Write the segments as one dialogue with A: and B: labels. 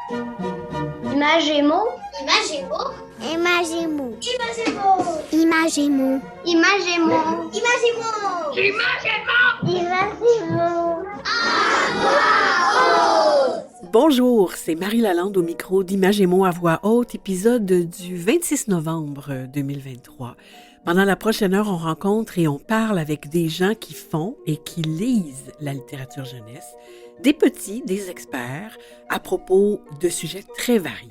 A: Imagemo.
B: Imagemo.
C: Imagemo.
B: Imagemo.
C: Imagemo.
A: Imagemo.
B: Imagemo.
A: Imagemo.
D: Bonjour, c'est Marie Lalande au micro d'Imagemo à voix haute, épisode du 26 novembre 2023. Pendant la prochaine heure, on rencontre et on parle avec des gens qui font et qui lisent la littérature jeunesse, des petits, des experts, à propos de sujets très variés.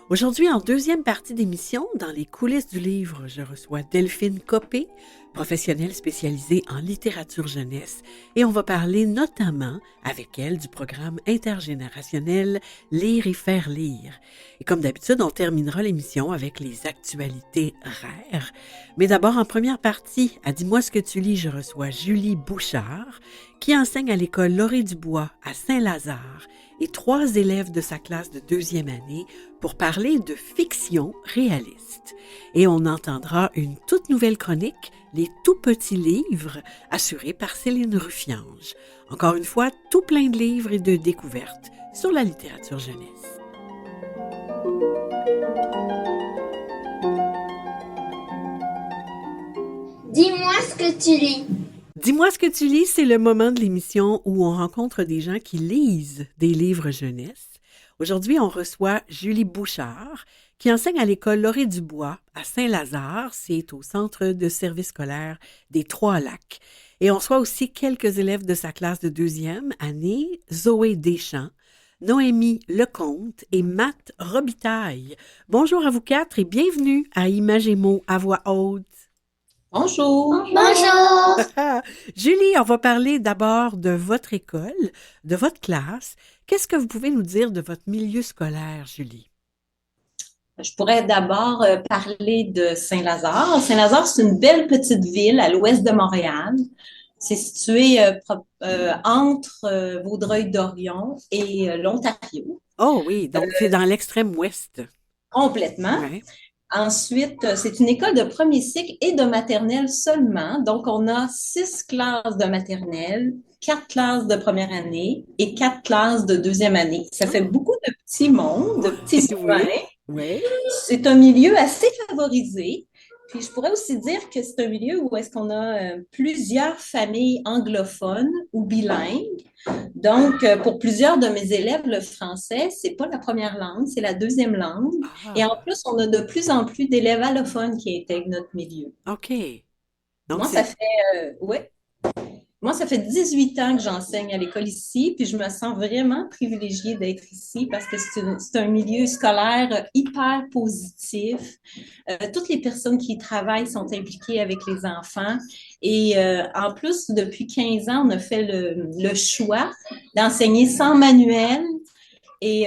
D: Aujourd'hui, en deuxième partie d'émission, dans les coulisses du livre, je reçois Delphine Copé, professionnelle spécialisée en littérature jeunesse, et on va parler notamment avec elle du programme intergénérationnel Lire et faire lire. Et comme d'habitude, on terminera l'émission avec les actualités rares. Mais d'abord, en première partie, à Dis-moi ce que tu lis, je reçois Julie Bouchard, qui enseigne à l'école Lauré-Dubois à Saint-Lazare, et 3 élèves de sa classe de 2e année pour parler de fiction réaliste. Et on entendra une toute nouvelle chronique, Les tout petits livres, assurée par Céline Ruffiange. Encore une fois, tout plein de livres et de découvertes sur la littérature jeunesse.
B: Dis-moi ce que tu lis.
D: Dis-moi ce que tu lis, c'est le moment de l'émission où on rencontre des gens qui lisent des livres jeunesse. Aujourd'hui, on reçoit Julie Bouchard, qui enseigne à l'école Lauré-Dubois à Saint-Lazare. C'est au centre de service scolaire des Trois-Lacs. Et on reçoit aussi quelques élèves de sa classe de 2e année, Zoé Deschamps, Noémie Lecomte et Matt Robitaille. Bonjour à vous 4 et bienvenue à Imagemo à voix haute.
E: Bonjour.
B: Bonjour.
D: Julie, on va parler d'abord de votre école, de votre classe. Qu'est-ce que vous pouvez nous dire de votre milieu scolaire, Julie?
E: Je pourrais d'abord parler de Saint-Lazare. Saint-Lazare, c'est une belle petite ville à l'ouest de Montréal. C'est situé entre Vaudreuil-Dorion et l'Ontario.
D: Oh oui, donc c'est dans l'extrême ouest.
E: Complètement.
D: Ouais.
E: Ensuite, c'est une école de premier cycle et de maternelle seulement. Donc, on a 6 classes de maternelle, 4 classes de première année et 4 classes de 2e année. Ça fait beaucoup de petits mondes, de petits humains.
D: Oui.
E: C'est un milieu assez favorisé. Puis, je pourrais aussi dire que c'est un milieu où est-ce qu'on a plusieurs familles anglophones ou bilingues. Donc, pour plusieurs de mes élèves, le français, c'est pas la première langue, c'est la 2e langue.
D: Ah,
E: Et en plus, on a de plus en plus d'élèves allophones qui intègrent notre milieu.
D: OK. Donc,
E: Moi, ça fait, ouais. Moi, ça fait 18 ans que j'enseigne à l'école ici, puis je me sens vraiment privilégiée d'être ici parce que c'est un milieu scolaire hyper positif. Toutes les personnes qui y travaillent sont impliquées avec les enfants. Et en plus, depuis 15 ans, on a fait le choix d'enseigner sans manuel et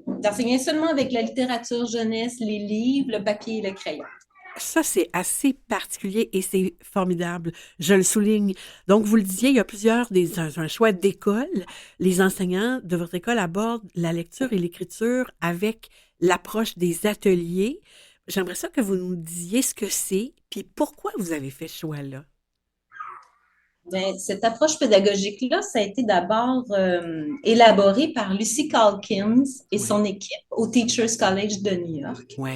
E: d'enseigner seulement avec la littérature jeunesse, les livres, le papier et le crayon.
D: ça, c'est assez particulier et c'est formidable. Je le souligne. Donc, vous le disiez, il y a un choix d'école. Les enseignants de votre école abordent la lecture et l'écriture avec l'approche des ateliers. J'aimerais ça que vous nous disiez ce que c'est, puis pourquoi vous avez fait ce choix-là.
E: Bien, cette approche pédagogique-là, ça a été d'abord élaboré par Lucy Calkins et son équipe au Teachers College de New York.
D: Oui.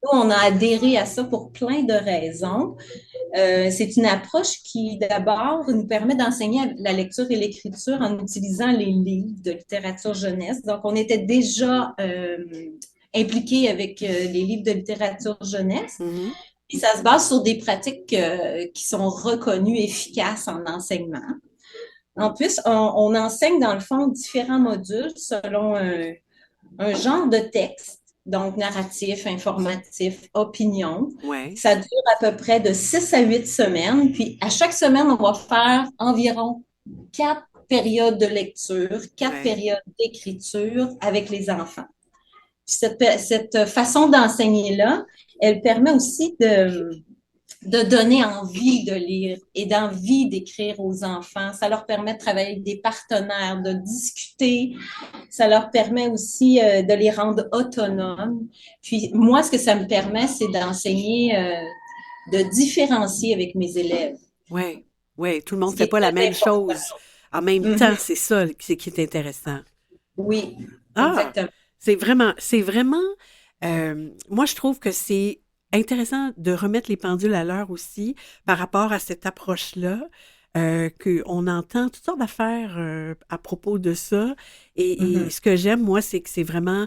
E: Nous, on a adhéré à ça pour plein de raisons. C'est une approche qui, d'abord, nous permet d'enseigner la lecture et l'écriture en utilisant les livres de littérature jeunesse. Donc, on était déjà impliqués avec les livres de littérature jeunesse.
D: Mm-hmm.
E: Et ça se base sur des pratiques qui sont reconnues efficaces en enseignement. En plus, on enseigne, dans le fond, différents modules selon un genre de texte. Donc, narratif, informatif, opinion.
D: Ouais.
E: Ça dure à peu près de 6 à 8 semaines. Puis, à chaque semaine, on va faire environ 4 périodes de lecture, 4 périodes d'écriture avec les enfants. Puis cette façon d'enseigner-là, elle permet aussi de donner envie de lire et d'envie d'écrire aux enfants. Ça leur permet de travailler avec des partenaires, de discuter. Ça leur permet aussi de les rendre autonomes. Puis moi, ce que ça me permet, c'est d'enseigner, de différencier avec mes élèves.
D: Oui, oui, tout le monde ne fait pas la même chose en même temps, c'est ça qui est intéressant.
E: Oui,
D: Ah,
E: exactement.
D: C'est vraiment, moi je trouve que c'est intéressant de remettre les pendules à l'heure aussi par rapport à cette approche-là, qu'on entend toutes sortes d'affaires à propos de ça. Et
E: Mhm.
D: ce que j'aime, moi, c'est que c'est vraiment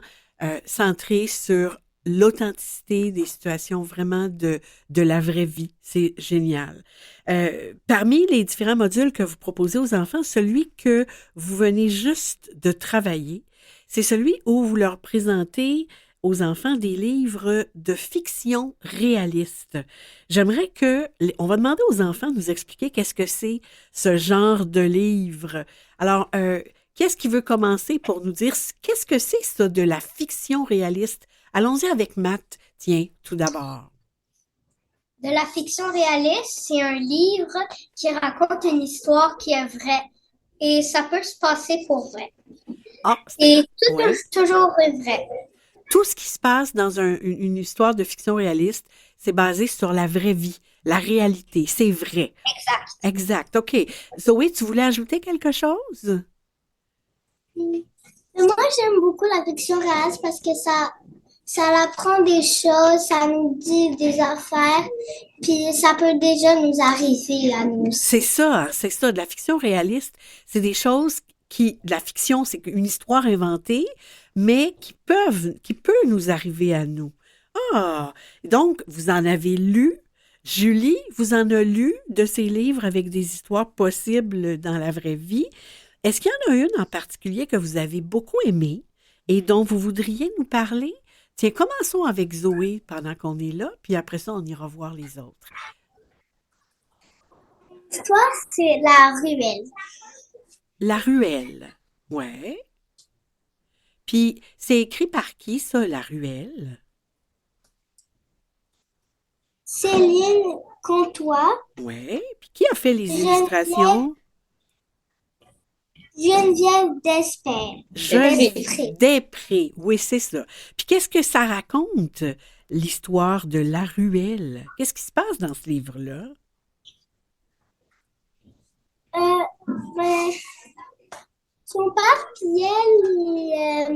D: centré sur l'authenticité des situations vraiment de la vraie vie. C'est génial. Parmi les différents modules que vous proposez aux enfants, celui que vous venez juste de travailler, c'est celui où vous leur présentez aux enfants des livres de fiction réaliste. J'aimerais on va demander aux enfants de nous expliquer qu'est-ce que c'est ce genre de livre. Alors, qu'est-ce qui veut commencer pour nous dire qu'est-ce que c'est ça de la fiction réaliste? Allons-y avec Matt, tiens, tout d'abord.
B: De la fiction réaliste, c'est un livre qui raconte une histoire qui est vraie. Et ça peut se passer pour vrai.
D: Ah,
B: Et tout
D: ouais.
B: est toujours vrai.
D: Tout ce qui se passe dans une histoire de fiction réaliste, c'est basé sur la vraie vie, la réalité, c'est vrai.
B: Exact.
D: Exact, OK. Zoé, tu voulais ajouter quelque chose?
B: Moi, j'aime beaucoup la fiction réaliste parce que ça apprend des choses, ça nous dit des affaires, puis ça peut déjà nous arriver à nous
D: C'est
B: aussi.
D: ça, c'est ça. De la fiction réaliste, c'est des choses de la fiction, c'est une histoire inventée, mais qui peut nous arriver à nous. Ah, donc, vous en avez lu. Julie, vous en a lu de ces livres avec des histoires possibles dans la vraie vie. Est-ce qu'il y en a une en particulier que vous avez beaucoup aimée et dont vous voudriez nous parler? Tiens, commençons avec Zoé pendant qu'on est là, puis après ça, on ira voir les autres.
B: L'histoire, c'est la ruelle.
D: La ruelle. Ouais. Puis, c'est écrit par qui, ça, La ruelle?
B: Céline Comtois,
D: Ouais. Puis, qui a fait les
B: Geneviève,
D: illustrations?
B: Geneviève Desper.
D: Geneviève Després. Oui, c'est ça. Puis, qu'est-ce que ça raconte, l'histoire de La ruelle? Qu'est-ce qui se passe dans ce livre-là?
B: Ben, son père, Pierre,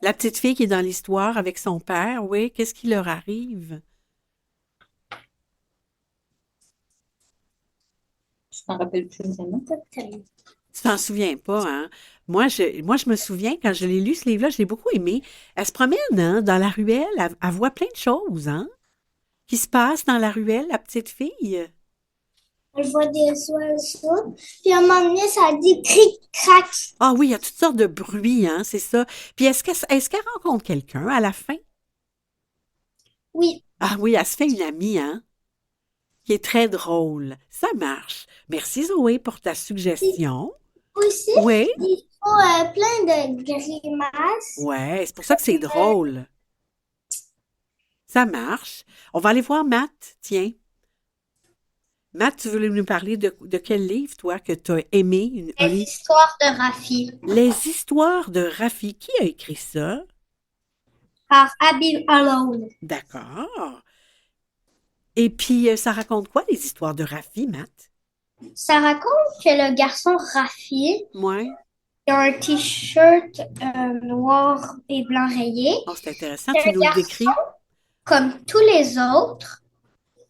D: La petite fille qui est dans l'histoire avec son père, oui, qu'est-ce qui leur arrive?
E: Je m'en rappelle plus vraiment.
D: Tu t'en souviens pas, hein? Moi, je me souviens, quand je l'ai lu, ce livre-là, je l'ai beaucoup aimé. Elle se promène, hein, dans la ruelle, elle voit plein de choses, hein, qui se passent dans la ruelle, la petite fille.
B: je vois des oiseaux. Puis à un moment donné, ça dit cric-crac.
D: Ah oui, il y a toutes sortes de bruits, hein, c'est ça. Puis est-ce qu'elle rencontre quelqu'un à la fin?
B: Oui,
D: Ah oui, elle se fait une amie, hein, qui est très drôle. Ça marche. Merci, Zoé, pour ta
B: puis
D: suggestion.
B: aussi,
D: Oui,
B: ils font plein de grimaces.
D: ouais, c'est pour ça que c'est drôle. Ça marche. On va aller voir Matt, tiens. Matt, tu voulais nous parler de quel livre, toi, que tu as aimé? Un
B: Les
D: livre?
B: histoires de Rafi
D: Les histoires de Rafi. Qui a écrit ça?
B: par Abby Alone.
D: D'accord. Et puis, ça raconte quoi, les histoires de Rafi, Matt?
B: Ça raconte que le garçon Rafi
D: Moi?
B: a un t-shirt noir et blanc rayé.
D: Oh, c'est intéressant,
B: C'est
D: tu
B: un
D: nous le
B: garçon
D: décris.
B: comme tous les autres,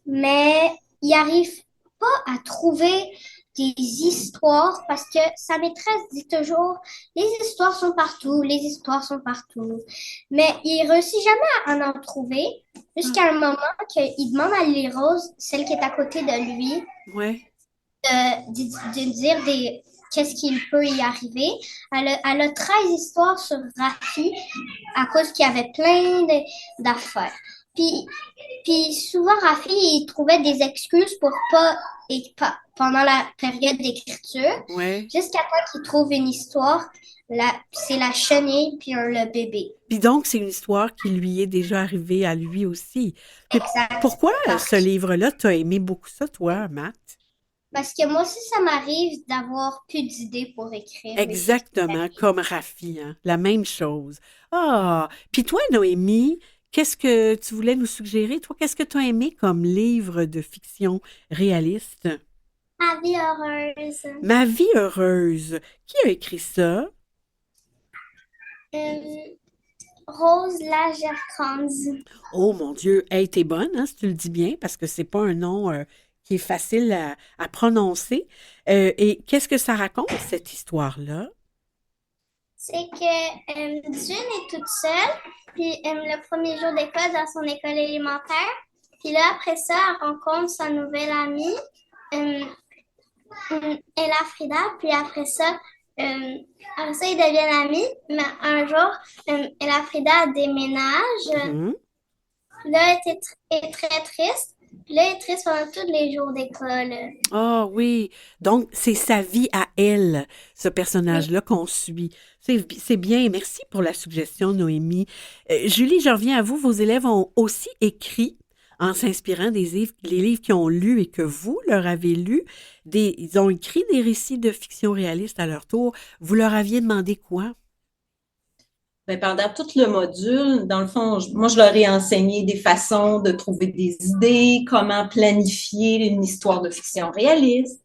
B: mais il n'arrive pas à trouver des histoires parce que sa maîtresse dit toujours les histoires sont partout, les histoires sont partout. Mais il réussit jamais à en trouver jusqu'à un moment qu'il demande à Lily Rose, celle qui est à côté de lui,
D: Ouais.
B: de dire qu'est-ce qu'il peut y arriver. Elle a 13 histoires sur Rafi à cause qu'il y avait plein d'affaires. Puis souvent, Rafi, il trouvait des excuses pour pas pendant la période d'écriture,
D: Ouais.
B: jusqu'à temps qu'il trouve une histoire. C'est la chenille puis le bébé.
D: Puis donc, c'est une histoire qui lui est déjà arrivée à lui aussi. Puis
B: Exact.
D: pourquoi ce livre-là, t'as aimé beaucoup ça, toi, Matt?
B: Parce que moi aussi, ça m'arrive d'avoir plus d'idées pour écrire.
D: Exactement, comme Rafi, hein? La même chose. Ah! Puis toi, Noémie, qu'est-ce que tu voulais nous suggérer? Toi, qu'est-ce que tu as aimé comme livre de fiction réaliste?
B: Ma vie heureuse.
D: Ma vie heureuse. Qui a écrit ça?
B: Euh, Rose Lagercrantz.
D: Oh mon Dieu, hey, t'es bonne, hein, si tu le dis bien, parce que c'est pas un nom qui est facile à prononcer. Et qu'est-ce que ça raconte, cette histoire-là?
B: C'est que June est toute seule, puis le premier jour d'école dans son école élémentaire. Puis là, après ça, elle rencontre sa nouvelle amie, euh, Ella Frida. Puis après ça, ils deviennent amis. Mais un jour, Ella Frida déménage.
D: Mhm.
B: Là, elle est très triste. Puis là, elle est triste pendant tous les jours d'école.
D: Ah oui, donc c'est sa vie à elle, ce
B: Oui.
D: personnage-là qu'on suit. C'est bien, merci pour la suggestion, Noémie. Julie, je reviens à vous. Vos élèves ont aussi écrit, en s'inspirant des livres, les livres qu'ils ont lus et que vous leur avez lus, ils ont écrit des récits de fiction réaliste à leur tour. Vous leur aviez demandé quoi?
E: Ben, pendant tout le module, dans le fond, moi, je leur ai enseigné des façons de trouver des idées, comment planifier une histoire de fiction réaliste.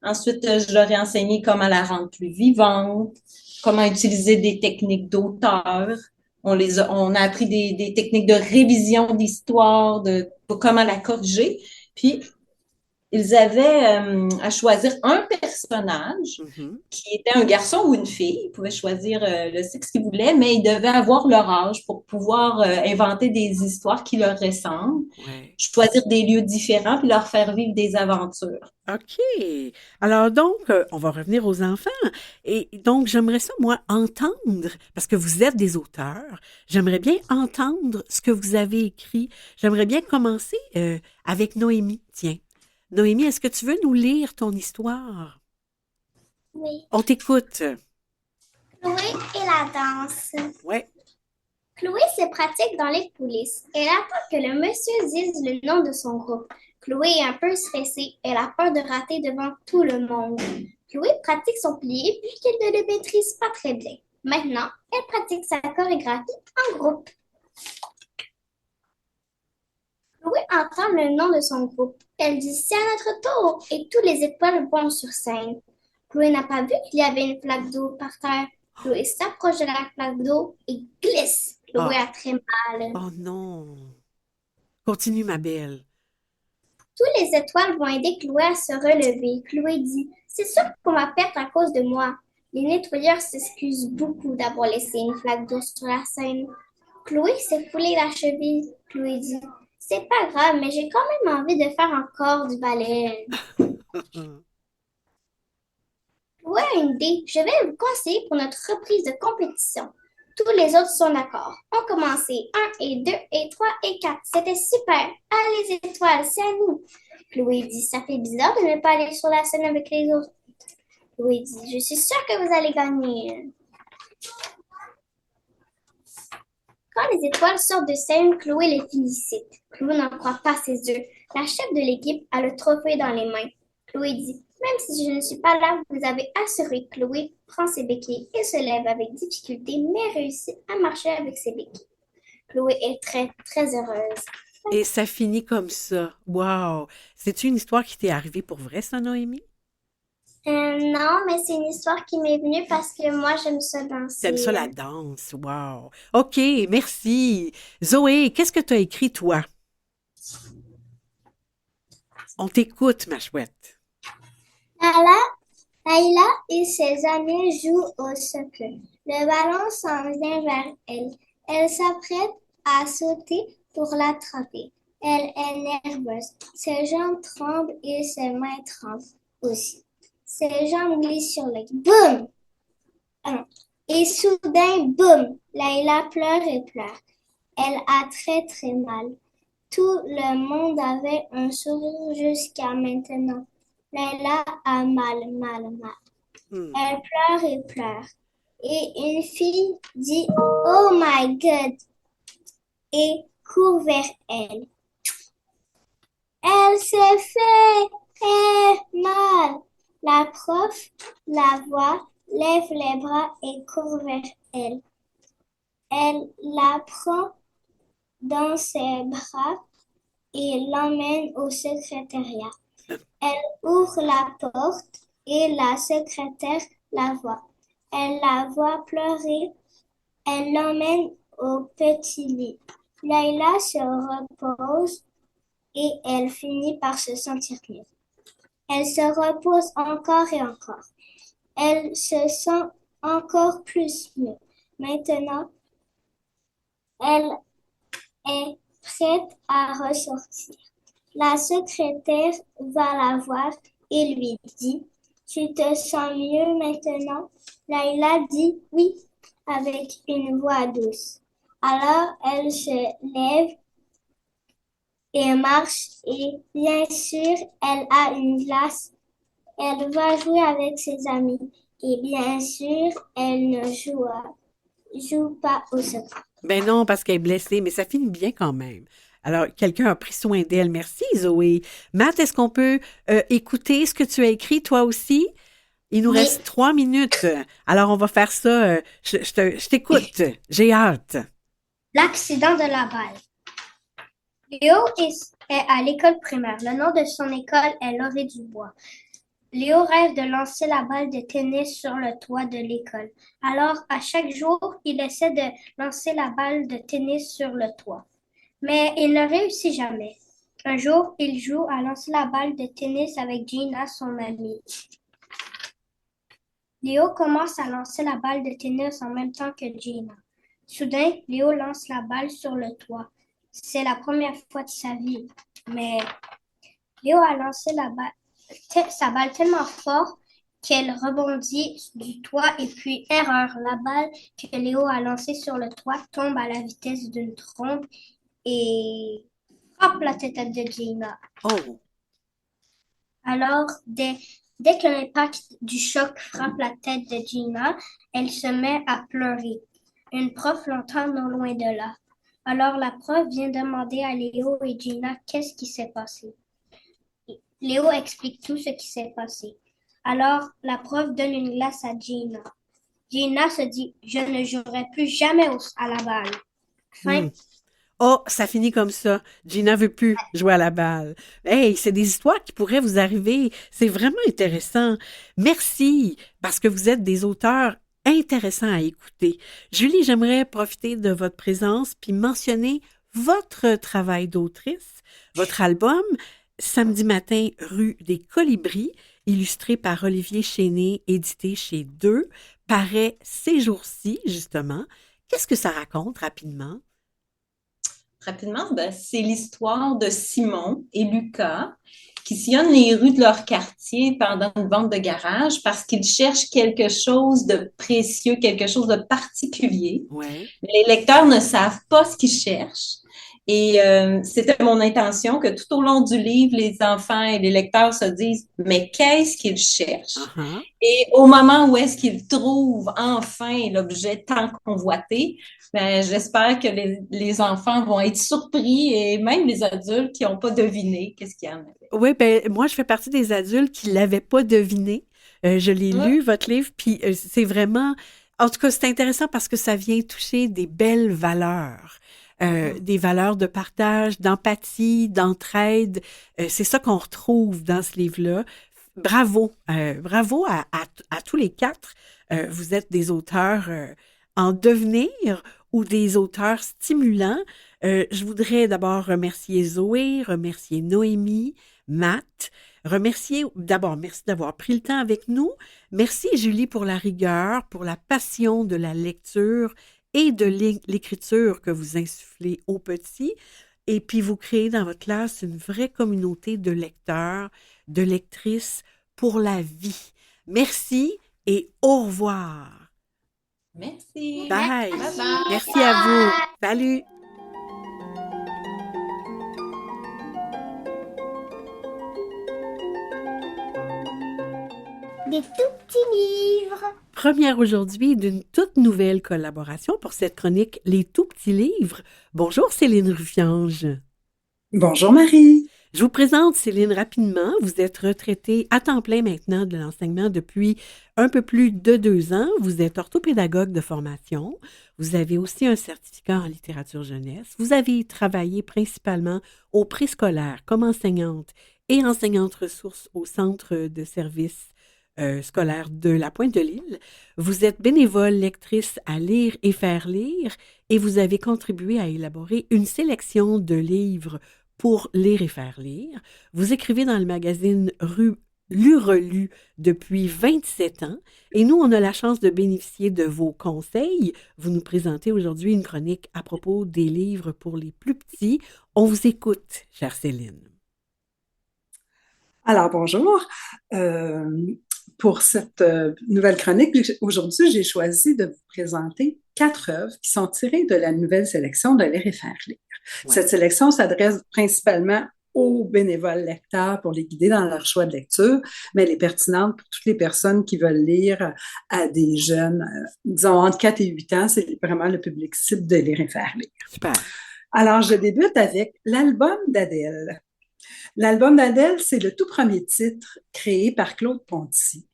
E: Ensuite, je leur ai enseigné comment la rendre plus vivante, comment utiliser des techniques d'auteur. On a appris des techniques de révision d'histoire, pour comment la corriger. Puis, ils avaient à choisir un personnage
D: Mhm.
E: qui était un garçon ou une fille. Ils pouvaient choisir le sexe qu'ils voulaient, mais ils devaient avoir leur âge pour pouvoir inventer des histoires qui leur ressemblent,
D: Ouais.
E: choisir des lieux différents, puis leur faire vivre des aventures.
D: OK. Alors donc, on va revenir aux enfants. Et donc, j'aimerais ça, moi, entendre, parce que vous êtes des auteurs, j'aimerais bien entendre ce que vous avez écrit. J'aimerais bien commencer avec Noémie. Tiens. Noémie, est-ce que tu veux nous lire ton histoire?
B: Oui.
D: On t'écoute.
B: Chloé et la danse.
D: Ouais.
B: Chloé se pratique dans les coulisses. Elle attend que le monsieur dise le nom de son groupe. Chloé est un peu stressée. Elle a peur de rater devant tout le monde. Chloé pratique son plié puisqu'elle ne le maîtrise pas très bien. Maintenant, elle pratique sa chorégraphie en groupe. Chloé entend le nom de son groupe. Elle dit c'est à notre tour et tous les étoiles vont sur scène. Chloé n'a pas vu qu'il y avait une flaque d'eau par terre. Chloé s'approche de la flaque d'eau et glisse. Chloé
D: Ah,
B: a très mal.
D: oh non. Continue, ma belle.
B: Tous les étoiles vont aider Chloé à se relever. Chloé dit c'est sûr qu'on va perdre à cause de moi. Les nettoyeurs s'excusent beaucoup d'avoir laissé une flaque d'eau sur la scène. Chloé s'est foulée la cheville. Chloé dit c'est pas grave, mais j'ai quand même envie de faire encore du ballet. Ouais, une idée. Je vais vous conseiller pour notre reprise de compétition. Tous les autres sont d'accord. On commençait 1 et 2 et 3 et 4. C'était super. Allez, les étoiles, c'est à nous. Chloé dit, ça fait bizarre de ne pas aller sur la scène avec les autres. Chloé dit, je suis sûre que vous allez gagner. Quand les étoiles sortent de scène, Chloé les félicite. Chloé n'en croit pas ses yeux. La chef de l'équipe a le trophée dans les mains. Chloé dit, même si je ne suis pas là, vous avez assuré. Chloé prend ses béquilles et se lève avec difficulté, mais réussit à marcher avec ses béquilles. Chloé est très, très heureuse.
D: Et ça finit comme ça. Wow! C'est une histoire qui t'est arrivée pour vrai, ça, Noémie?
B: Non, mais c'est une histoire qui m'est venue parce que moi, j'aime ça
D: T'aimes ça,
B: danser.
D: la danse? Wow! OK, merci. Zoé, qu'est-ce que tu as écrit, toi? On t'écoute, ma chouette.
B: Lala, Layla et ses amis jouent au soccer. Le ballon s'en vient vers elle. Elle s'apprête à sauter pour l'attraper. Elle est nerveuse. Ses jambes tremblent et ses mains tremblent aussi. Ses jambes glissent sur le... Boum! Et soudain, boum! Layla pleure et pleure. Elle a très très mal. Tout le monde avait un sourire jusqu'à maintenant. Layla a mal, mal, mal.
D: Hmm.
B: Elle pleure et pleure. Et une fille dit Oh my God et court vers elle. Elle s'est fait mal. La prof la voit, lève les bras et court vers elle. Elle la prend dans ses bras et l'emmène au secrétariat. Elle ouvre la porte et la secrétaire la voit. Elle la voit pleurer. Elle l'emmène au petit lit. Layla se repose et elle finit par se sentir mieux. Elle se repose encore et encore. Elle se sent encore plus mieux. Maintenant, elle est prête à ressortir. La secrétaire va la voir et lui dit, tu te sens mieux maintenant? Layla dit oui avec une voix douce. Alors elle se lève et marche et bien sûr elle a une glace. Elle va jouer avec ses amis et bien sûr elle ne joue pas au secret.
D: Ben non, parce qu'elle est blessée, mais ça finit bien quand même. Alors, quelqu'un a pris soin d'elle. Merci, Zoé. Matt, est-ce qu'on peut écouter ce que tu as écrit, toi aussi? Il nous
B: Oui.
D: reste 3 minutes. Alors, on va faire ça. Je t'écoute. J'ai hâte.
B: L'accident de la balle. Léo est à l'école primaire. Le nom de son école est Laurier du Bois. Léo rêve de lancer la balle de tennis sur le toit de l'école. Alors, à chaque jour, il essaie de lancer la balle de tennis sur le toit. Mais il ne réussit jamais. Un jour, il joue à lancer la balle de tennis avec Gina, son amie. Léo commence à lancer la balle de tennis en même temps que Gina. Soudain, Léo lance la balle sur le toit. C'est la première fois de sa vie. Mais Léo a lancé sa balle tellement fort qu'elle rebondit du toit et puis, erreur, la balle que Léo a lancée sur le toit tombe à la vitesse d'une trombe et frappe la tête de Gina.
D: Oh,
B: Alors, dès que l'impact du choc frappe la tête de Gina, elle se met à pleurer. Une prof l'entend non loin de là. Alors, la prof vient demander à Léo et Gina qu'est-ce qui s'est passé. Léo explique tout ce qui s'est passé. Alors, la prof donne une glace à Gina. Gina se dit, je ne jouerai plus jamais à la balle. Fin.
D: hmm. Oh, ça finit comme ça. Gina veut plus jouer à la balle. Hey, c'est des histoires qui pourraient vous arriver. C'est vraiment intéressant. Merci, parce que vous êtes des auteurs intéressants à écouter. Julie, j'aimerais profiter de votre présence puis mentionner votre travail d'autrice, votre album Samedi matin, rue des Colibris, illustré par Olivier Chéné, édité chez Deux, paraît ces jours-ci, justement. Qu'est-ce que ça raconte rapidement?
E: Rapidement, c'est l'histoire de Simon et Lucas qui sillonnent les rues de leur quartier pendant une vente de garage parce qu'ils cherchent quelque chose de précieux, quelque chose de particulier.
D: Ouais.
E: Les lecteurs ne savent pas ce qu'ils cherchent. Et c'était mon intention que tout au long du livre, les enfants et les lecteurs se disent, mais qu'est-ce qu'ils cherchent?
D: Uh-huh.
E: Et au moment où est-ce qu'ils trouvent enfin l'objet tant convoité, ben, j'espère que les enfants vont être surpris et même les adultes qui n'ont pas deviné qu'est-ce qu'il y en avait.
D: Oui, ben moi, je fais partie des adultes qui ne l'avaient pas deviné. Je l'ai
E: Ouais.
D: lu, votre livre, puis c'est vraiment... En tout cas, c'est intéressant parce que ça vient toucher des belles valeurs. Des valeurs de partage, d'empathie, d'entraide. C'est ça qu'on retrouve dans ce livre-là. Bravo. Bravo à tous les quatre. Vous êtes des auteurs en devenir ou des auteurs stimulants. Je voudrais d'abord remercier Zoé, remercier Noémie, Matt, merci d'avoir pris le temps avec nous. Merci Julie pour la rigueur, pour la passion de la lecture et de l'écriture que vous insufflez aux petits. Et puis vous créez dans votre classe une vraie communauté de lecteurs, de lectrices pour la vie. Merci et au revoir.
E: Merci.
D: Bye.
E: Bye bye.
D: Merci à vous. Salut.
C: Des tout petits livres.
D: Première aujourd'hui d'une toute nouvelle collaboration pour cette chronique Les tout petits livres. Bonjour Céline Ruffiange.
A: Bonjour Marie.
D: Je vous présente Céline rapidement. Vous êtes retraitée à temps plein maintenant de l'enseignement depuis un peu plus de 2 ans. Vous êtes orthopédagogue de formation. Vous avez aussi un certificat en littérature jeunesse. Vous avez travaillé principalement au préscolaire comme enseignante et enseignante ressource au centre de services scolaire de la Pointe-de-l'Île. Vous êtes bénévole lectrice à Lire et faire lire et vous avez contribué à élaborer une sélection de livres pour lire et faire lire. Vous écrivez dans le magazine Lu-Relu depuis 27 ans et nous, on a la chance de bénéficier de vos conseils. Vous nous présentez aujourd'hui une chronique à propos des livres pour les plus petits. On vous écoute, chère Céline.
A: Alors, bonjour. Pour cette nouvelle chronique, aujourd'hui, j'ai choisi de vous présenter 4 œuvres qui sont tirées de la nouvelle sélection de Lire et faire lire.
D: Ouais.
A: Cette sélection s'adresse principalement aux bénévoles lecteurs pour les guider dans leur choix de lecture, mais elle est pertinente pour toutes les personnes qui veulent lire à des jeunes, disons entre 4 et 8 ans, c'est vraiment le public cible de Lire et faire lire.
D: Super.
A: Alors, je débute avec l'album d'Adèle. L'album d'Adèle, c'est le tout premier titre créé par Claude Ponty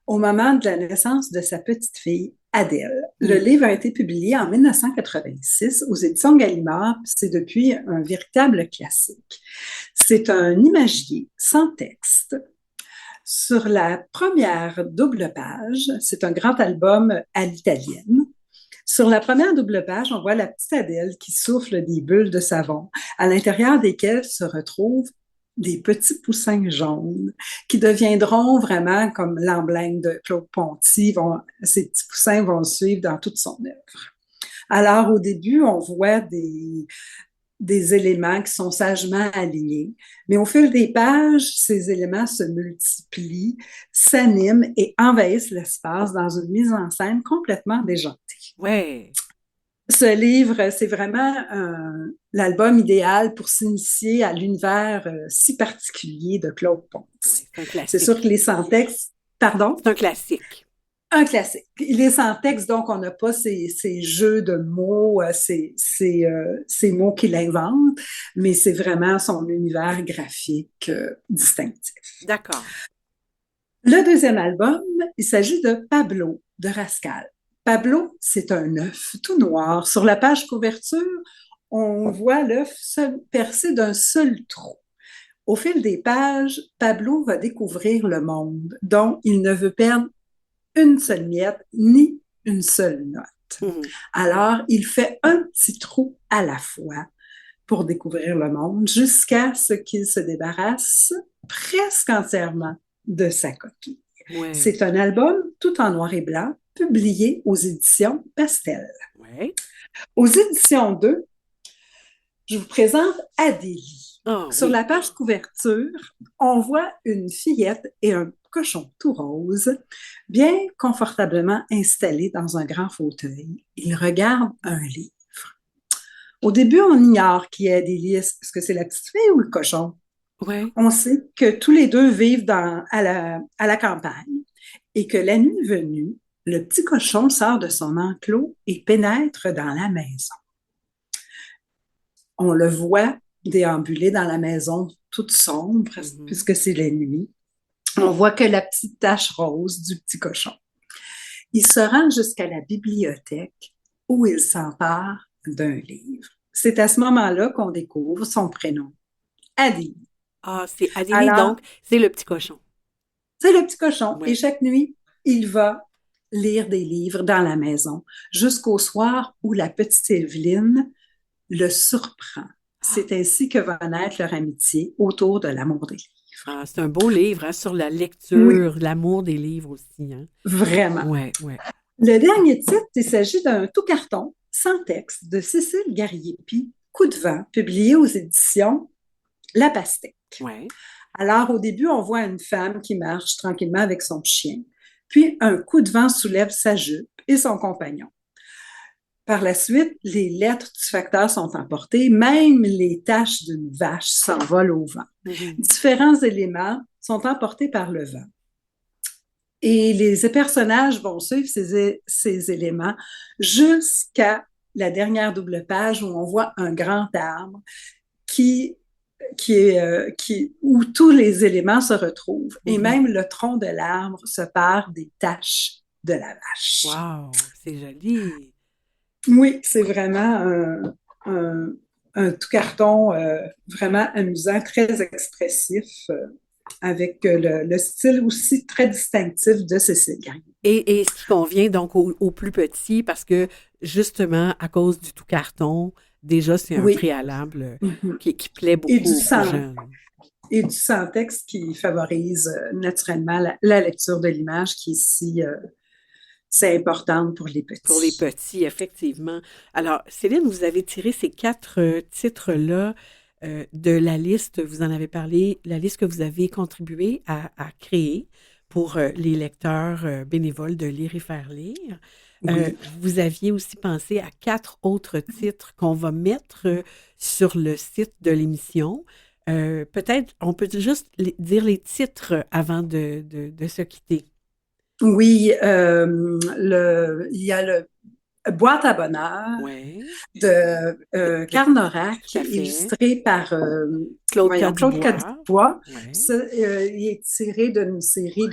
A: au moment de la naissance de sa petite fille, Adèle. Le livre a été publié en 1986 aux éditions Gallimard, puis c'est depuis un véritable classique. C'est un imagier sans texte. Sur la première double page, c'est un grand album à l'italienne. Sur la première double page, on voit la petite Adèle qui souffle des bulles de savon, à l'intérieur desquelles se retrouvent des petits poussins jaunes qui deviendront vraiment comme l'emblème de Claude Ponty. Ces petits poussins vont le suivre dans toute son œuvre. Alors, au début, on voit des éléments qui sont sagement alignés, mais au fil des pages, ces éléments se multiplient, s'animent et envahissent l'espace dans une mise en scène complètement déjantée.
D: Ouais.
A: Ce livre, c'est vraiment l'album idéal pour s'initier à l'univers si particulier de Claude Ponty.
D: Ouais, c'est un classique.
A: C'est sûr qu'il est sans texte. Pardon?
D: C'est un classique.
A: Un classique. Il est sans texte, donc on n'a pas ces jeux de mots, ces mots qu'il invente, mais c'est vraiment son univers graphique distinctif.
D: D'accord.
A: Le deuxième album, il s'agit de Pablo de Rascal. Pablo, c'est un œuf tout noir. Sur la page couverture, on voit l'œuf percé d'un seul trou. Au fil des pages, Pablo va découvrir le monde dont il ne veut perdre une seule miette ni une seule note. Alors, il fait un petit trou à la fois pour découvrir le monde jusqu'à ce qu'il se débarrasse presque entièrement de sa coquille.
D: Ouais.
A: C'est un album tout en noir et blanc, publié aux éditions Pastel.
D: Ouais.
A: Aux éditions 2, je vous présente Adélie.
D: Oh,
A: Sur
D: oui.
A: la page couverture, on voit une fillette et un cochon tout rose, bien confortablement installés dans un grand fauteuil. Ils regardent un livre. Au début, on ignore qui est Adélie. Est-ce que c'est la petite fille ou le cochon?
D: Ouais.
A: On sait que tous les deux vivent à la campagne et que la nuit venue, le petit cochon sort de son enclos et pénètre dans la maison. On le voit déambuler dans la maison toute sombre, puisque c'est la nuit. On voit que la petite tache rose du petit cochon. Il se rend jusqu'à la bibliothèque où il s'empare d'un livre. C'est à ce moment-là qu'on découvre son prénom, Adélie.
D: Ah, c'est Adélie,
A: Alors,
D: donc, c'est le petit cochon.
A: C'est le petit cochon.
D: Ouais.
A: Et chaque nuit, il va lire des livres dans la maison jusqu'au soir où la petite Evelyne le surprend. C'est ainsi que va naître leur amitié autour de l'amour des livres.
D: Ah, c'est un beau livre, hein, sur la lecture, l'amour des livres aussi, hein.
A: Vraiment.
D: Ouais, ouais.
A: Le dernier titre, il s'agit d'un tout carton sans texte de Cécile Gariepi, Coup de vent, publié aux éditions La Pastèque.
D: Ouais.
A: Alors, au début, on voit une femme qui marche tranquillement avec son chien, puis un coup de vent soulève sa jupe et son compagnon. Par la suite, les lettres du facteur sont emportées, même les taches d'une vache s'envolent au vent. Différents éléments sont emportés par le vent. Et les personnages vont suivre ces éléments jusqu'à la dernière double page où on voit un grand arbre où tous les éléments se retrouvent. Et même le tronc de l'arbre se perd des taches de la vache.
D: Wow, c'est joli.
A: Oui, c'est vraiment un tout carton vraiment amusant, très expressif. avec le style aussi très distinctif de Cécile Gagnon.
D: Et ce qui convient donc aux plus petits, parce que justement, à cause du tout carton, déjà, c'est un
A: Oui.
D: préalable
A: Mhm.
D: qui plaît beaucoup
A: Et du
D: aux
A: sang.
D: jeunes.
A: Et du sans-texte qui favorise naturellement la lecture de l'image qui ici, c'est importante pour les petits.
D: Pour les petits, effectivement. Alors, Céline, vous avez tiré ces 4 titres-là de la liste, vous en avez parlé, la liste que vous avez contribué à créer pour les lecteurs bénévoles de Lire et faire lire.
A: Oui.
D: Vous aviez aussi pensé à 4 autres titres qu'on va mettre sur le site de l'émission. Peut-être, on peut juste dire les titres avant de se quitter.
A: Oui, il y a le Boîte à bonheur
D: Ouais.
A: de Carnorac,
D: Tout à fait.
A: illustré par
D: Claude
A: Claude Cadibois.
D: Ouais.
A: Il est tiré d'une série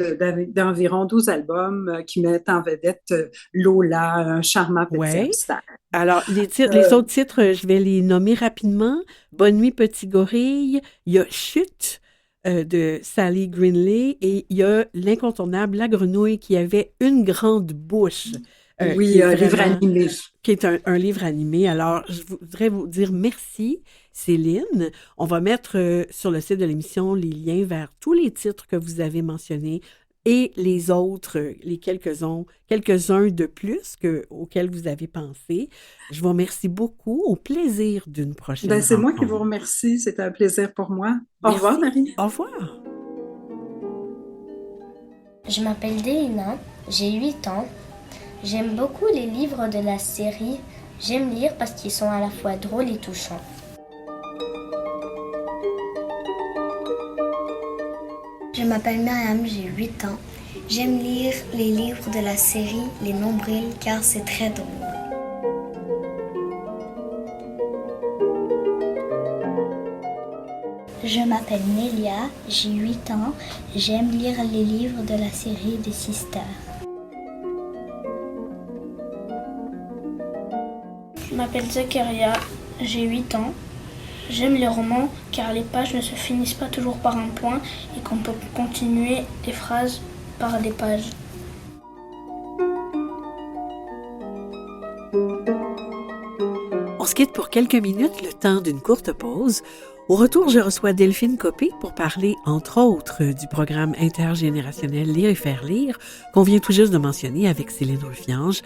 A: d'environ 12 albums qui mettent en vedette Lola, un charmant petit
D: Ouais.
A: hamster.
D: Alors, les autres titres, je vais les nommer rapidement. Bonne nuit, petit gorille. Il y a Chute de Sally Greenley et il y a l'incontournable La grenouille qui avait une grande bouche.
A: Oui, un livre animé.
D: Qui est un livre animé. Alors, je voudrais vous dire merci, Céline. On va mettre sur le site de l'émission les liens vers tous les titres que vous avez mentionnés et les autres, les quelques-uns de plus auxquels vous avez pensé. Je vous remercie beaucoup. Au plaisir d'une prochaine rencontre.
A: C'est moi qui vous remercie. C'était un plaisir pour moi. Au
D: Merci.
A: revoir, Marie.
D: Au revoir.
F: Je m'appelle Déina, j'ai 8 ans. J'aime beaucoup les livres de la série. J'aime lire parce qu'ils sont à la fois drôles et touchants.
G: Je m'appelle Myriam, j'ai 8 ans. J'aime lire les livres de la série Les Nombrils car c'est très drôle.
H: Je m'appelle Nélia, j'ai 8 ans. J'aime lire les livres de la série des Sisters.
I: Je m'appelle Zakaria, j'ai 8 ans. J'aime les romans car les pages ne se finissent pas toujours par un point et qu'on peut continuer des phrases par des pages.
D: On se quitte pour quelques minutes, le temps d'une courte pause. Au retour, je reçois Delphine Copé pour parler, entre autres, du programme intergénérationnel Lire et faire lire qu'on vient tout juste de mentionner avec Céline Ruffiange.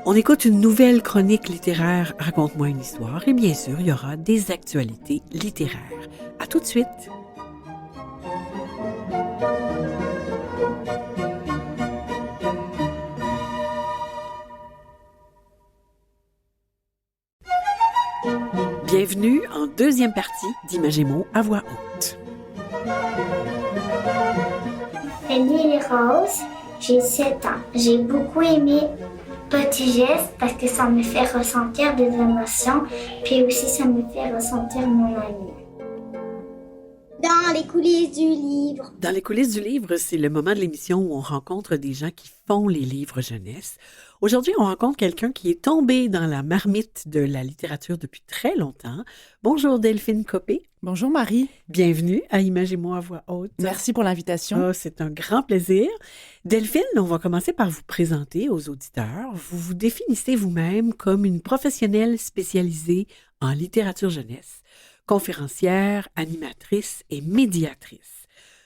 D: On écoute une nouvelle chronique littéraire « Raconte-moi une histoire » et bien sûr, il y aura des actualités littéraires. À tout de suite! Bienvenue en deuxième partie d'Imagez-moi à voix haute.
C: Ellie Rose, j'ai 7 ans. J'ai beaucoup aimé Petit Geste parce que ça me fait ressentir des émotions, puis aussi ça me fait ressentir mon ami.
B: Dans les coulisses du livre.
D: Dans les coulisses du livre, c'est le moment de l'émission où on rencontre des gens qui font les livres jeunesse. Aujourd'hui, on rencontre quelqu'un qui est tombé dans la marmite de la littérature depuis très longtemps. Bonjour Delphine Copé.
J: Bonjour Marie.
D: Bienvenue à Imagez-moi à voix haute.
J: Merci pour l'invitation.
D: Oh, c'est un grand plaisir. Delphine, on va commencer par vous présenter aux auditeurs. Vous vous définissez vous-même comme une professionnelle spécialisée en littérature jeunesse, conférencière, animatrice et médiatrice.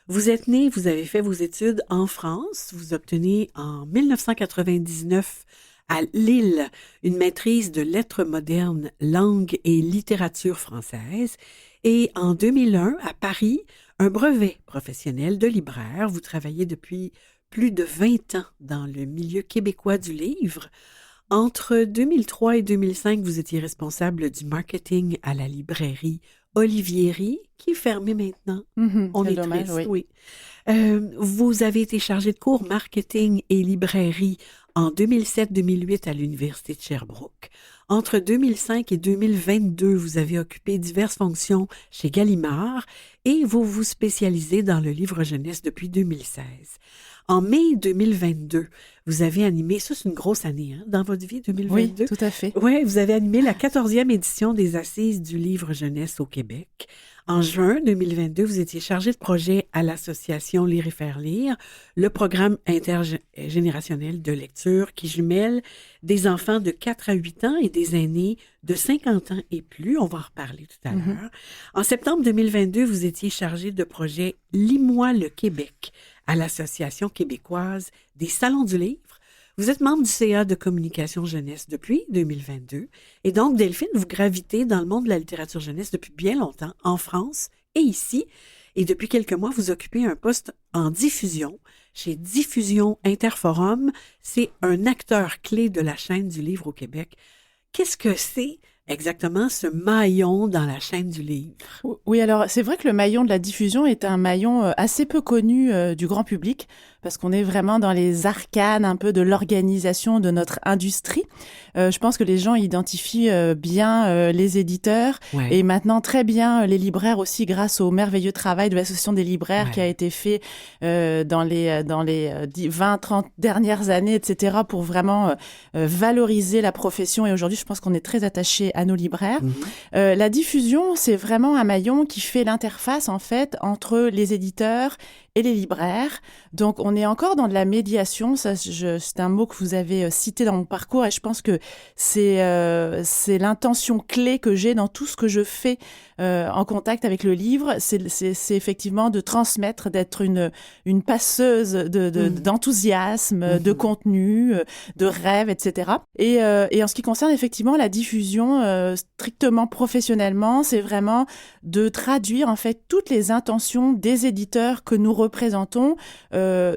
D: Vous êtes née, vous avez fait vos études en France. Vous obtenez en 1999 à Lille une maîtrise de lettres modernes, langue et littérature française. Et en 2001, à Paris, un brevet professionnel de libraire. Vous travaillez depuis plus de 20 ans dans le milieu québécois du livre. Entre 2003 et 2005, vous étiez responsable du marketing à la librairie Olivieri, qui est fermée maintenant. On est
J: dommage,
D: triste, oui. Vous avez été chargé de cours marketing et librairie en 2007-2008 à l'Université de Sherbrooke. Entre 2005 et 2022, vous avez occupé diverses fonctions chez Gallimard et vous vous spécialisez dans le livre jeunesse depuis 2016. En mai 2022, vous avez animé, ça c'est une grosse année dans votre vie, 2022.
J: Oui, tout à fait.
D: Oui, vous avez animé la 14e édition des Assises du livre jeunesse au Québec. En juin 2022, vous étiez chargé de projet à l'association Lire et faire lire, le programme intergénérationnel de lecture qui jumelle des enfants de 4 à 8 ans et des aînés de 50 ans et plus. On va en reparler tout à l'heure. En septembre 2022, vous étiez chargé de projet Lis-moi le Québec à l'Association québécoise des salons du livre. Vous êtes membre du CA de communication jeunesse depuis 2022 et donc, Delphine, vous gravitez dans le monde de la littérature jeunesse depuis bien longtemps, en France et ici. Et depuis quelques mois, vous occupez un poste en diffusion chez Diffusion Interforum. C'est un acteur clé de la chaîne du livre au Québec. Qu'est-ce que c'est exactement ce maillon dans la chaîne du livre?
J: Oui, alors c'est vrai que le maillon de la diffusion est un maillon assez peu connu du grand public parce qu'on est vraiment dans les arcanes un peu de l'organisation de notre industrie. Je pense que les gens identifient bien les éditeurs et maintenant très bien les libraires aussi grâce au merveilleux travail de l'Association des libraires qui a été fait dans les 20-30 dernières années, etc. pour vraiment valoriser la profession. Et aujourd'hui, je pense qu'on est très attaché à nos libraires. La diffusion, c'est vraiment un maillon qui fait l'interface en fait entre les éditeurs et les libraires. Donc, on est encore dans de la médiation. Ça, c'est un mot que vous avez cité dans mon parcours et je pense que c'est l'intention clé que j'ai dans tout ce que je fais en contact avec le livre. C'est effectivement de transmettre, d'être une passeuse d'enthousiasme, de contenu, de rêve, etc. Et en ce qui concerne effectivement la diffusion strictement professionnellement, c'est vraiment de traduire en fait toutes les intentions des éditeurs que nous représentons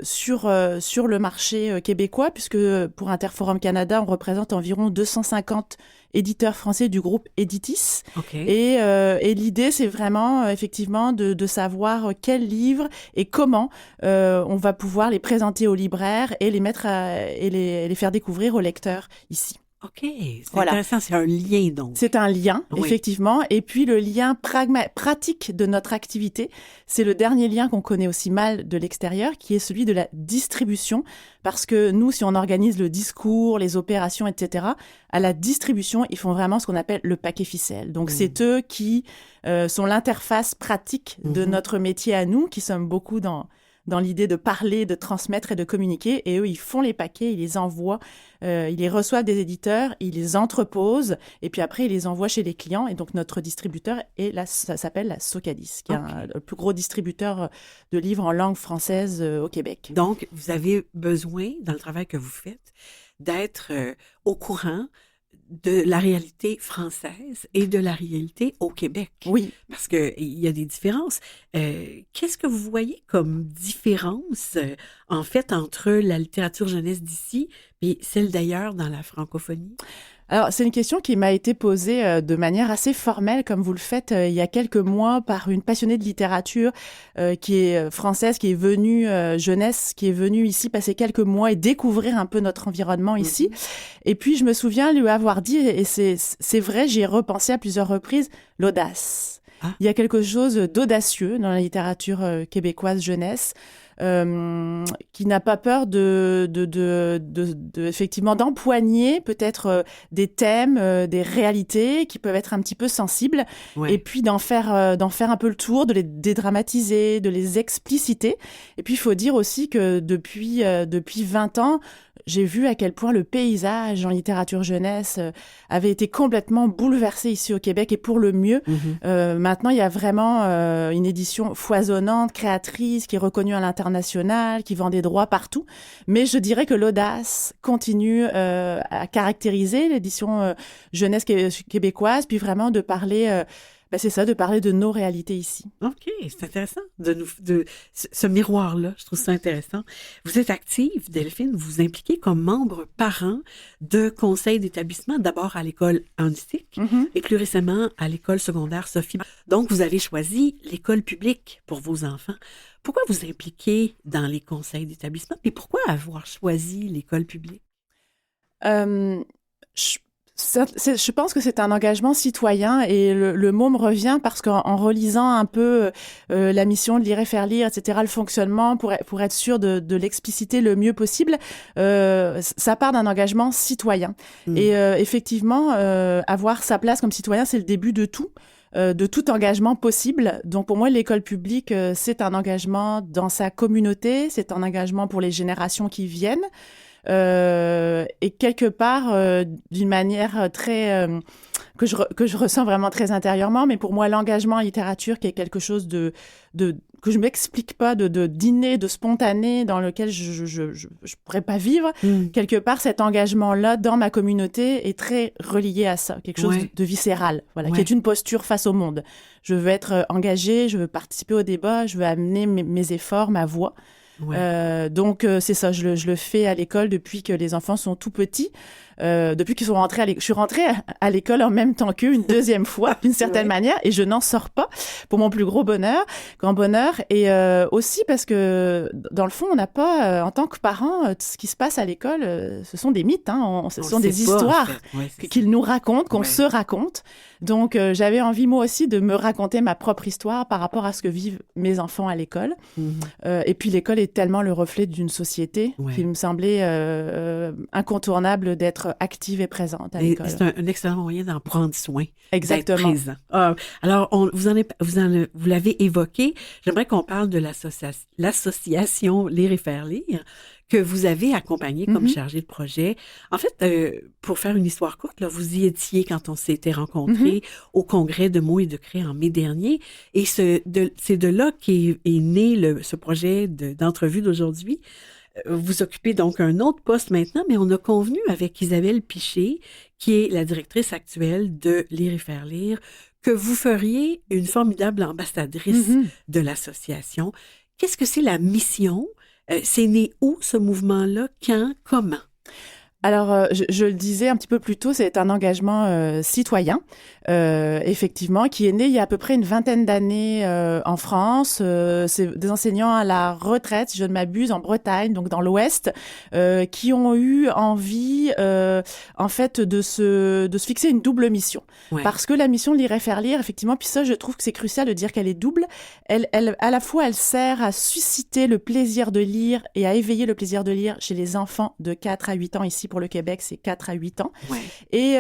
J: sur le marché québécois, puisque pour Interforum Canada, on représente environ 250 éditeurs français du groupe Editis. Et l'idée, c'est vraiment effectivement de savoir quels livres et comment on va pouvoir les présenter aux libraires et les mettre et les faire découvrir aux lecteurs ici.
D: OK, c'est intéressant, c'est un lien donc.
J: C'est un lien, effectivement. Et puis le lien pratique de notre activité, c'est le dernier lien qu'on connaît aussi mal de l'extérieur, qui est celui de la distribution. Parce que nous, si on organise le discours, les opérations, etc., à la distribution, ils font vraiment ce qu'on appelle le paquet ficelle. Donc c'est eux qui sont l'interface pratique de notre métier à nous, qui sommes beaucoup dans l'idée de parler, de transmettre et de communiquer. Et eux, ils font les paquets, ils les envoient, ils les reçoivent des éditeurs, ils les entreposent et puis après, ils les envoient chez les clients. Et donc, notre distributeur, ça s'appelle la Socadis, qui est le plus gros distributeur de livres en langue française au Québec.
D: Donc, vous avez besoin, dans le travail que vous faites, d'être au courant de la réalité française et de la réalité au Québec.
J: Oui.
D: Parce qu'il y a des différences. Qu'est-ce que vous voyez comme différence, en fait, entre la littérature jeunesse d'ici et celle d'ailleurs dans la francophonie?
J: Alors, c'est une question qui m'a été posée de manière assez formelle, comme vous le faites il y a quelques mois, par une passionnée de littérature qui est française, qui est venue, jeunesse, qui est venue ici passer quelques mois et découvrir un peu notre environnement ici. Et puis, je me souviens lui avoir dit, et c'est vrai, j'y ai repensé à plusieurs reprises, l'audace. Il y a quelque chose d'audacieux dans la littérature québécoise jeunesse. Qui n'a pas peur effectivement d'empoigner peut-être des thèmes, des réalités qui peuvent être un petit peu sensibles, et puis d'en faire un peu le tour, de les dédramatiser, de les expliciter. Et puis il faut dire aussi que depuis 20 ans, j'ai vu à quel point le paysage en littérature jeunesse avait été complètement bouleversé ici au Québec et pour le mieux. Maintenant, il y a vraiment une édition foisonnante, créatrice, qui est reconnue à l'international, qui vend des droits partout. Mais je dirais que l'audace continue à caractériser l'édition jeunesse québécoise, puis vraiment de parler... c'est ça, de parler de nos réalités ici.
D: OK, c'est intéressant de ce miroir-là. Je trouve ça intéressant. Vous êtes active, Delphine, vous vous impliquez comme membre parent de conseils d'établissement, d'abord à l'école Antique et plus récemment à l'école secondaire Sophie. Donc, vous avez choisi l'école publique pour vos enfants. Pourquoi vous impliquez dans les conseils d'établissement et pourquoi avoir choisi l'école publique?
J: Je pense que c'est un engagement citoyen et le mot me revient parce qu'en relisant un peu la mission de Lire et faire lire, etc., le fonctionnement, pour être sûr de l'expliciter le mieux possible, ça part d'un engagement citoyen. Et effectivement, avoir sa place comme citoyen, c'est le début de tout engagement possible. Donc pour moi, l'école publique, c'est un engagement dans sa communauté, c'est un engagement pour les générations qui viennent. Et quelque part, d'une manière très que je ressens vraiment très intérieurement, mais pour moi, l'engagement en littérature, qui est quelque chose de que je m'explique pas, d'inné, de spontané, dans lequel je pourrais pas vivre. Quelque part, cet engagement-là dans ma communauté est très relié à ça, quelque chose de viscéral, voilà, qui est une posture face au monde. Je veux être engagée, je veux participer au débat, je veux amener mes efforts, ma voix. Donc c'est ça, je le fais à l'école depuis que les enfants sont tout petits, depuis qu'ils sont rentrés à l'école. Je suis rentrée à l'école en même temps qu'eux une deuxième fois, d'une certaine manière, et je n'en sors pas, pour mon plus grand bonheur, et aussi parce que dans le fond, on n'a pas, en tant que parents, ce qui se passe à l'école, ce sont des mythes, ce sont des histoires qu'ils nous racontent, qu'on se raconte. Donc j'avais envie moi aussi de me raconter ma propre histoire par rapport à ce que vivent mes enfants à l'école. Et puis l'école est tellement le reflet d'une société qu'il me semblait incontournable d'être active et présente à l'école.
D: C'est un excellent moyen d'en prendre soin.
J: Exactement.
D: D'être présent. Alors, vous l'avez évoqué. J'aimerais qu'on parle de l'association Lire et faire lire que vous avez accompagné comme chargé de projet. En fait, pour faire une histoire courte, là, vous y étiez quand on s'était rencontrés au congrès de mots et de craie en mai dernier. Et c'est de là qu'est né ce projet d'entrevue d'aujourd'hui. Vous occupez donc un autre poste maintenant, mais on a convenu avec Isabelle Piché, qui est la directrice actuelle de Lire et faire lire, que vous feriez une formidable ambassadrice de l'association. Qu'est-ce que c'est la mission? C'est né où, ce mouvement-là? Quand? Comment?
J: Alors, je le disais un petit peu plus tôt, c'est un engagement citoyen, effectivement, qui est né il y a à peu près une vingtaine d'années en France. C'est des enseignants à la retraite, si je ne m'abuse, en Bretagne, donc dans l'Ouest, qui ont eu envie, en fait, de se fixer une double mission. Parce que la mission de Lire et faire lire, effectivement, puis ça, je trouve que c'est crucial de dire qu'elle est double. Elle, à la fois, elle sert à susciter le plaisir de lire et à éveiller le plaisir de lire chez les enfants de 4 à 8 ans ici. Pour le Québec, c'est 4 à 8 ans. Et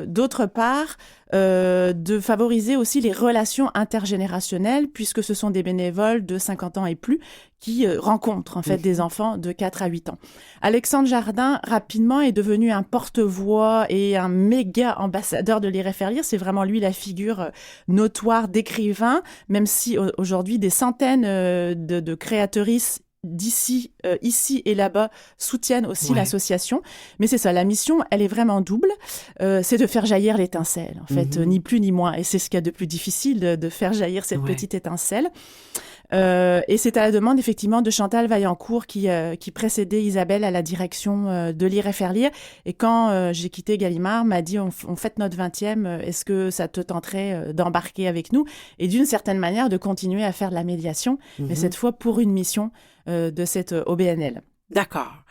J: d'autre part, de favoriser aussi les relations intergénérationnelles, puisque ce sont des bénévoles de 50 ans et plus qui rencontrent en fait des enfants de 4 à 8 ans. Alexandre Jardin, rapidement, est devenu un porte-voix et un méga ambassadeur de Lire et faire lire. C'est vraiment lui la figure notoire d'écrivain, même si aujourd'hui des centaines de créatrices d'ici, ici et là-bas soutiennent aussi l'association. Mais c'est ça, la mission, elle est vraiment double. C'est de faire jaillir l'étincelle, en fait, ni plus ni moins. Et c'est ce qu'il y a de plus difficile, de faire jaillir cette petite étincelle. Et c'est à la demande, effectivement, de Chantal Vaillancourt qui précédait Isabelle à la direction de Lire et faire lire. Et quand j'ai quitté Gallimard, m'a dit on fête notre 20e, est-ce que ça te tenterait d'embarquer avec nous? Et d'une certaine manière, de continuer à faire de la médiation, mais cette fois pour une mission de cette OBNL.
D: D'accord.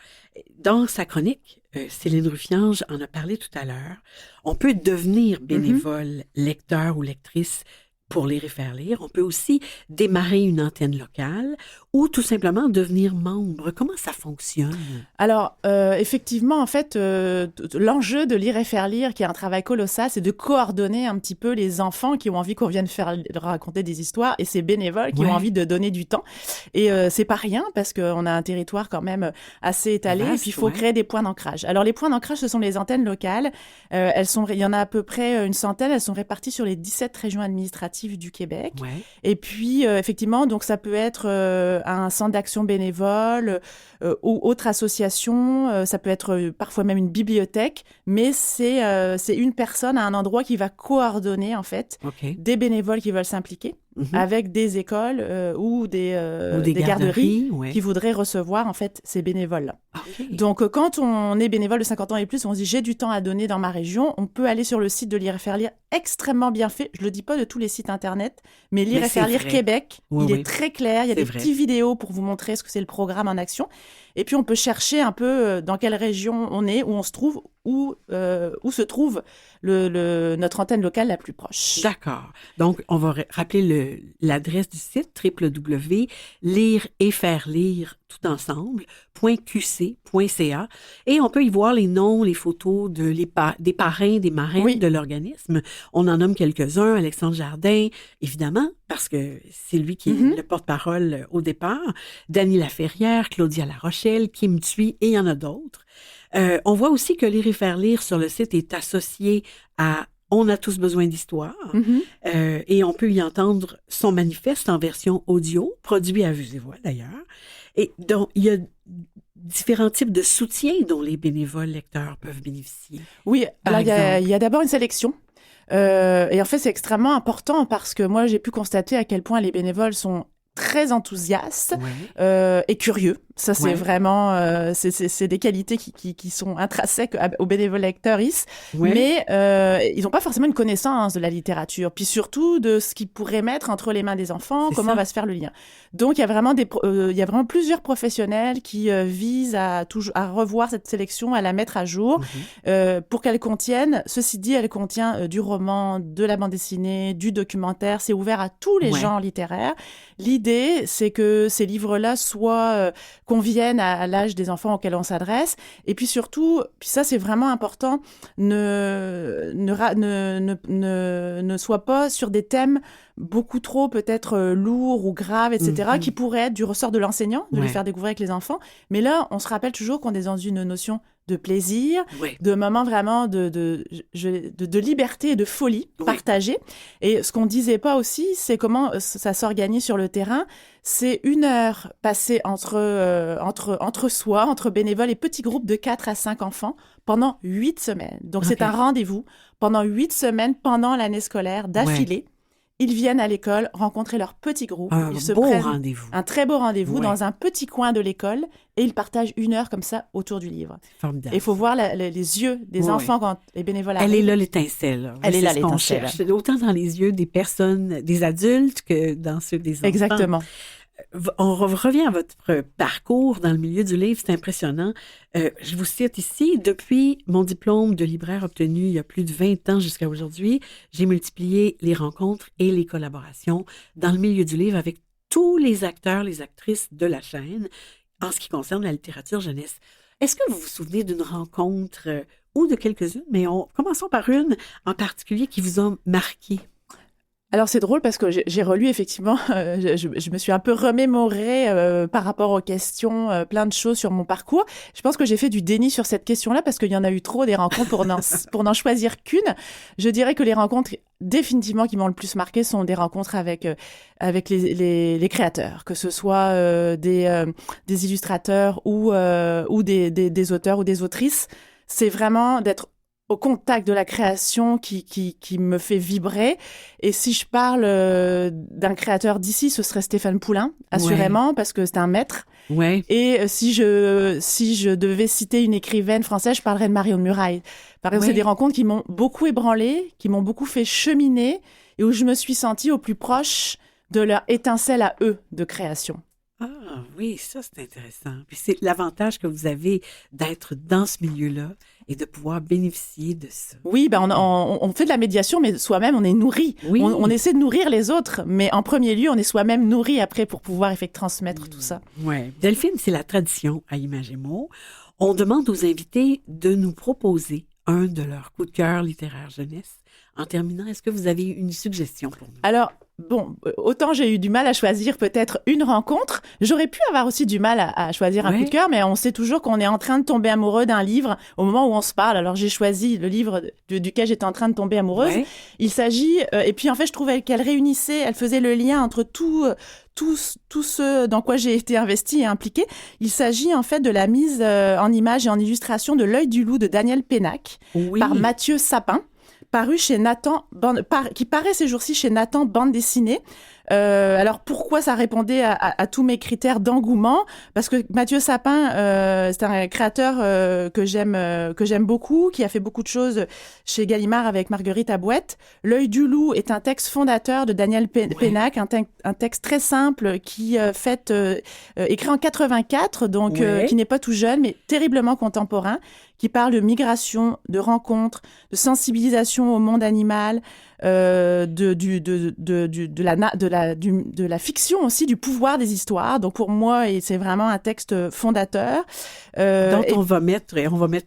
D: Dans sa chronique, Céline Ruffiange en a parlé tout à l'heure. On peut devenir bénévole, lecteur ou lectrice pour Lire et faire lire. On peut aussi démarrer une antenne locale ou tout simplement devenir membre. Comment ça fonctionne?
J: Alors, effectivement, en fait, l'enjeu de Lire et faire lire, qui est un travail colossal, c'est de coordonner un petit peu les enfants qui ont envie qu'on vienne raconter des histoires et ces bénévoles qui ont envie de donner du temps. Et c'est pas rien parce qu'on a un territoire quand même assez étalé et puis il faut créer des points d'ancrage. Alors, les points d'ancrage, ce sont les antennes locales. Il y en a à peu près une centaine. Elles sont réparties sur les 17 régions administratives du Québec. Et puis, effectivement, donc ça peut être un centre d'action bénévole ou autre association. Ça peut être parfois même une bibliothèque, mais c'est une personne à un endroit qui va coordonner, en fait, des bénévoles qui veulent s'impliquer avec des écoles ou des garderies qui voudraient recevoir, en fait, ces bénévoles-là. Donc, quand on est bénévole de 50 ans et plus, on se dit « j'ai du temps à donner dans ma région », on peut aller sur le site de Lire et faire lire, extrêmement bien fait. Je le dis pas de tous les sites Internet, mais Lire et faire lire Québec, il est très clair. Il y a des petites vidéos pour vous montrer ce que c'est le programme en action. Et puis, on peut chercher un peu dans quelle région on est, où on se trouve, où se trouve notre antenne locale la plus proche.
D: D'accord. Donc, on va rappeler l'adresse du site www.lire-et-faire-lire tout ensemble .qc.ca et on peut y voir les noms, les photos des parrains, des marraines de l'organisme. On en nomme quelques-uns, Alexandre Jardin, évidemment, parce que c'est lui qui est le porte-parole au départ, Dany Laferrière, Claudia Larochelle, Kim Thuy et il y en a d'autres. On voit aussi que Lire et faire lire sur le site est associé à On a tous besoin d'histoire et on peut y entendre son manifeste en version audio, produit à Vues et Voix d'ailleurs. Et donc, il y a différents types de soutien dont les bénévoles lecteurs peuvent bénéficier.
J: Oui, alors il y a d'abord une sélection. Et en fait, c'est extrêmement important parce que moi, j'ai pu constater à quel point les bénévoles sont très enthousiastes et curieux. Ça, c'est vraiment... c'est des qualités qui sont intrinsèques aux bénévoles lecteurs. Mais ils n'ont pas forcément une connaissance de la littérature, puis surtout de ce qu'ils pourraient mettre entre les mains des enfants, comment va se faire le lien. Donc, il y a vraiment plusieurs professionnels qui visent à revoir cette sélection, à la mettre à jour pour qu'elle contienne... Ceci dit, elle contient du roman, de la bande dessinée, du documentaire. C'est ouvert à tous les genres littéraires. L'idée, c'est que ces livres-là conviennent à l'âge des enfants auxquels on s'adresse. Et puis surtout, ça c'est vraiment important, ne soit pas sur des thèmes beaucoup trop peut-être lourds ou graves, etc., qui pourraient être du ressort de l'enseignant, de les faire découvrir avec les enfants. Mais là, on se rappelle toujours qu'on est dans une notion de plaisir, de moments vraiment de liberté et de folie partagée. Et ce qu'on disait pas aussi, c'est comment ça s'organise sur le terrain. C'est 1 heure passée entre soi, entre bénévoles et petits groupes de 4 à 5 enfants pendant 8 semaines. Donc, c'est un rendez-vous pendant 8 semaines pendant l'année scolaire d'affilée. Ils viennent à l'école rencontrer leur petit groupe. Ils se prennent un très beau rendez-vous dans un petit coin de l'école et ils partagent 1 heure comme ça autour du livre.
D: Formidable.
J: Et il faut voir les yeux des enfants quand les bénévoles arrivent.
D: Elle est là l'étincelle.
J: Elle est là l'étincelle.
D: C'est autant dans les yeux des personnes, des adultes que dans ceux des enfants.
J: Exactement.
D: On revient à votre parcours dans le milieu du livre, c'est impressionnant. Je vous cite ici, depuis mon diplôme de libraire obtenu il y a plus de 20 ans jusqu'à aujourd'hui, j'ai multiplié les rencontres et les collaborations dans le milieu du livre avec tous les acteurs, les actrices de la chaîne en ce qui concerne la littérature jeunesse. Est-ce que vous vous souvenez d'une rencontre ou de quelques-unes, mais commençons par une en particulier qui vous a marqué?
J: Alors, c'est drôle parce que j'ai relu effectivement, je me suis un peu remémorée par rapport aux questions, plein de choses sur mon parcours. Je pense que j'ai fait du déni sur cette question-là parce qu'il y en a eu trop des rencontres pour n'en choisir qu'une. Je dirais que les rencontres définitivement qui m'ont le plus marqué sont des rencontres avec les créateurs, que ce soit des illustrateurs ou des auteurs ou des autrices. C'est vraiment d'être au contact de la création qui me fait vibrer. Et si je parle d'un créateur d'ici, ce serait Stéphane Poulain, assurément, parce que c'est un maître. Et si je devais citer une écrivaine française, je parlerais de Marion de Muraille. Par exemple, c'est des rencontres qui m'ont beaucoup ébranlée, qui m'ont beaucoup fait cheminer et où je me suis sentie au plus proche de leur étincelle à eux de création.
D: Ah oui, ça c'est intéressant. Puis c'est l'avantage que vous avez d'être dans ce milieu-là et de pouvoir bénéficier de ça.
J: Oui, on fait de la médiation, mais soi-même on est nourri. Oui. On essaie de nourrir les autres, mais en premier lieu, on est soi-même nourri après pour pouvoir transmettre tout ça.
D: Oui. Delphine, c'est la tradition à Images et Mots. On demande aux invités de nous proposer un de leurs coups de cœur littéraires jeunesse. En terminant, est-ce que vous avez une suggestion pour nous?
J: Alors, bon, autant j'ai eu du mal à choisir peut-être une rencontre, j'aurais pu avoir aussi du mal à choisir un coup de cœur, mais on sait toujours qu'on est en train de tomber amoureux d'un livre au moment où on se parle. Alors, j'ai choisi le livre duquel j'étais en train de tomber amoureuse. Il s'agit, et puis en fait, je trouvais qu'elle réunissait, elle faisait le lien entre tout ce dans quoi j'ai été investie et impliquée. Il s'agit en fait de la mise en image et en illustration de L'œil du loup de Daniel Pénac par Mathieu Sapin. Paru chez Nathan, qui paraît ces jours-ci chez Nathan Bande Dessinée. Alors pourquoi ça répondait à tous mes critères d'engouement? Parce que Mathieu Sapin, c'est un créateur que j'aime beaucoup, qui a fait beaucoup de choses chez Gallimard avec Marguerite Abouette. L'œil du loup est un texte fondateur de Daniel Pénac, un texte très simple qui écrit en 84, donc qui n'est pas tout jeune, mais terriblement contemporain, qui parle de migration, de rencontres, de sensibilisation au monde animal, de la fiction aussi, du pouvoir des histoires. Donc pour moi, c'est vraiment un texte fondateur.
D: Donc on va mettre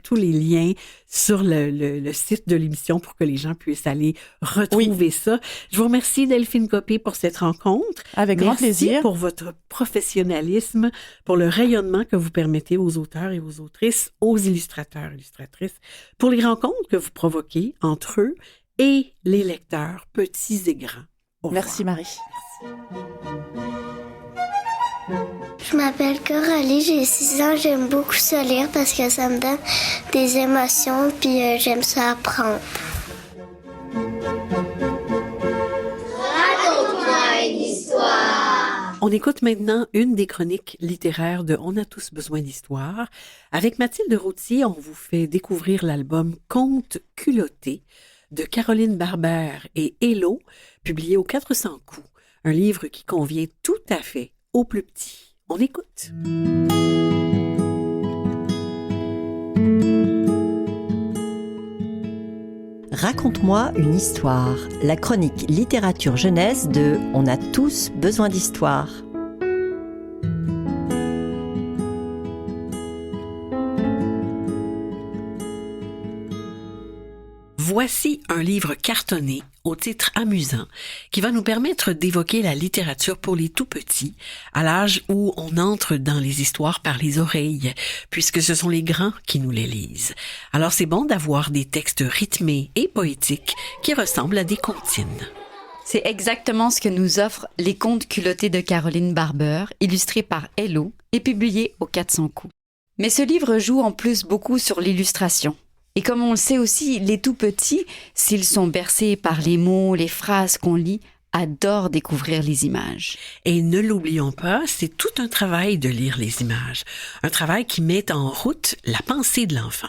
D: tous les liens sur le site de l'émission pour que les gens puissent aller retrouver ça. Je vous remercie Delphine Copé pour cette rencontre.
J: Avec grand plaisir.
D: Merci pour votre professionnalisme, pour le rayonnement que vous permettez aux auteurs et aux autrices, aux illustrateurs, illustratrices, pour les rencontres que vous provoquez entre eux et les lecteurs, petits et grands.
J: Merci Marie.
D: Merci.
C: Je m'appelle Coralie, j'ai 6 ans, j'aime beaucoup ça lire parce que ça me donne des émotions, puis j'aime ça apprendre.
K: Raconte-moi une histoire.
D: On écoute maintenant une des chroniques littéraires de On a tous besoin d'histoire. Avec Mathilde Routier, on vous fait découvrir l'album Contes culottés de Caroline Barbère et Hello, publié aux 400 coups. Un livre qui convient tout à fait aux plus petits. On écoute.
L: Raconte-moi une histoire, la chronique littérature jeunesse de On a tous besoin d'histoire.
D: Voici un livre cartonné au titre amusant qui va nous permettre d'évoquer la littérature pour les tout-petits à l'âge où on entre dans les histoires par les oreilles, puisque ce sont les grands qui nous les lisent. Alors c'est bon d'avoir des textes rythmés et poétiques qui ressemblent à des comptines.
M: C'est exactement ce que nous offrent les Contes culottés de Caroline Barbère, illustrés par Hello et publiés aux 400 coups. Mais ce livre joue en plus beaucoup sur l'illustration. Et comme on le sait aussi, les tout-petits, s'ils sont bercés par les mots, les phrases qu'on lit, adorent découvrir les images.
D: Et ne l'oublions pas, c'est tout un travail de lire les images. Un travail qui met en route la pensée de l'enfant.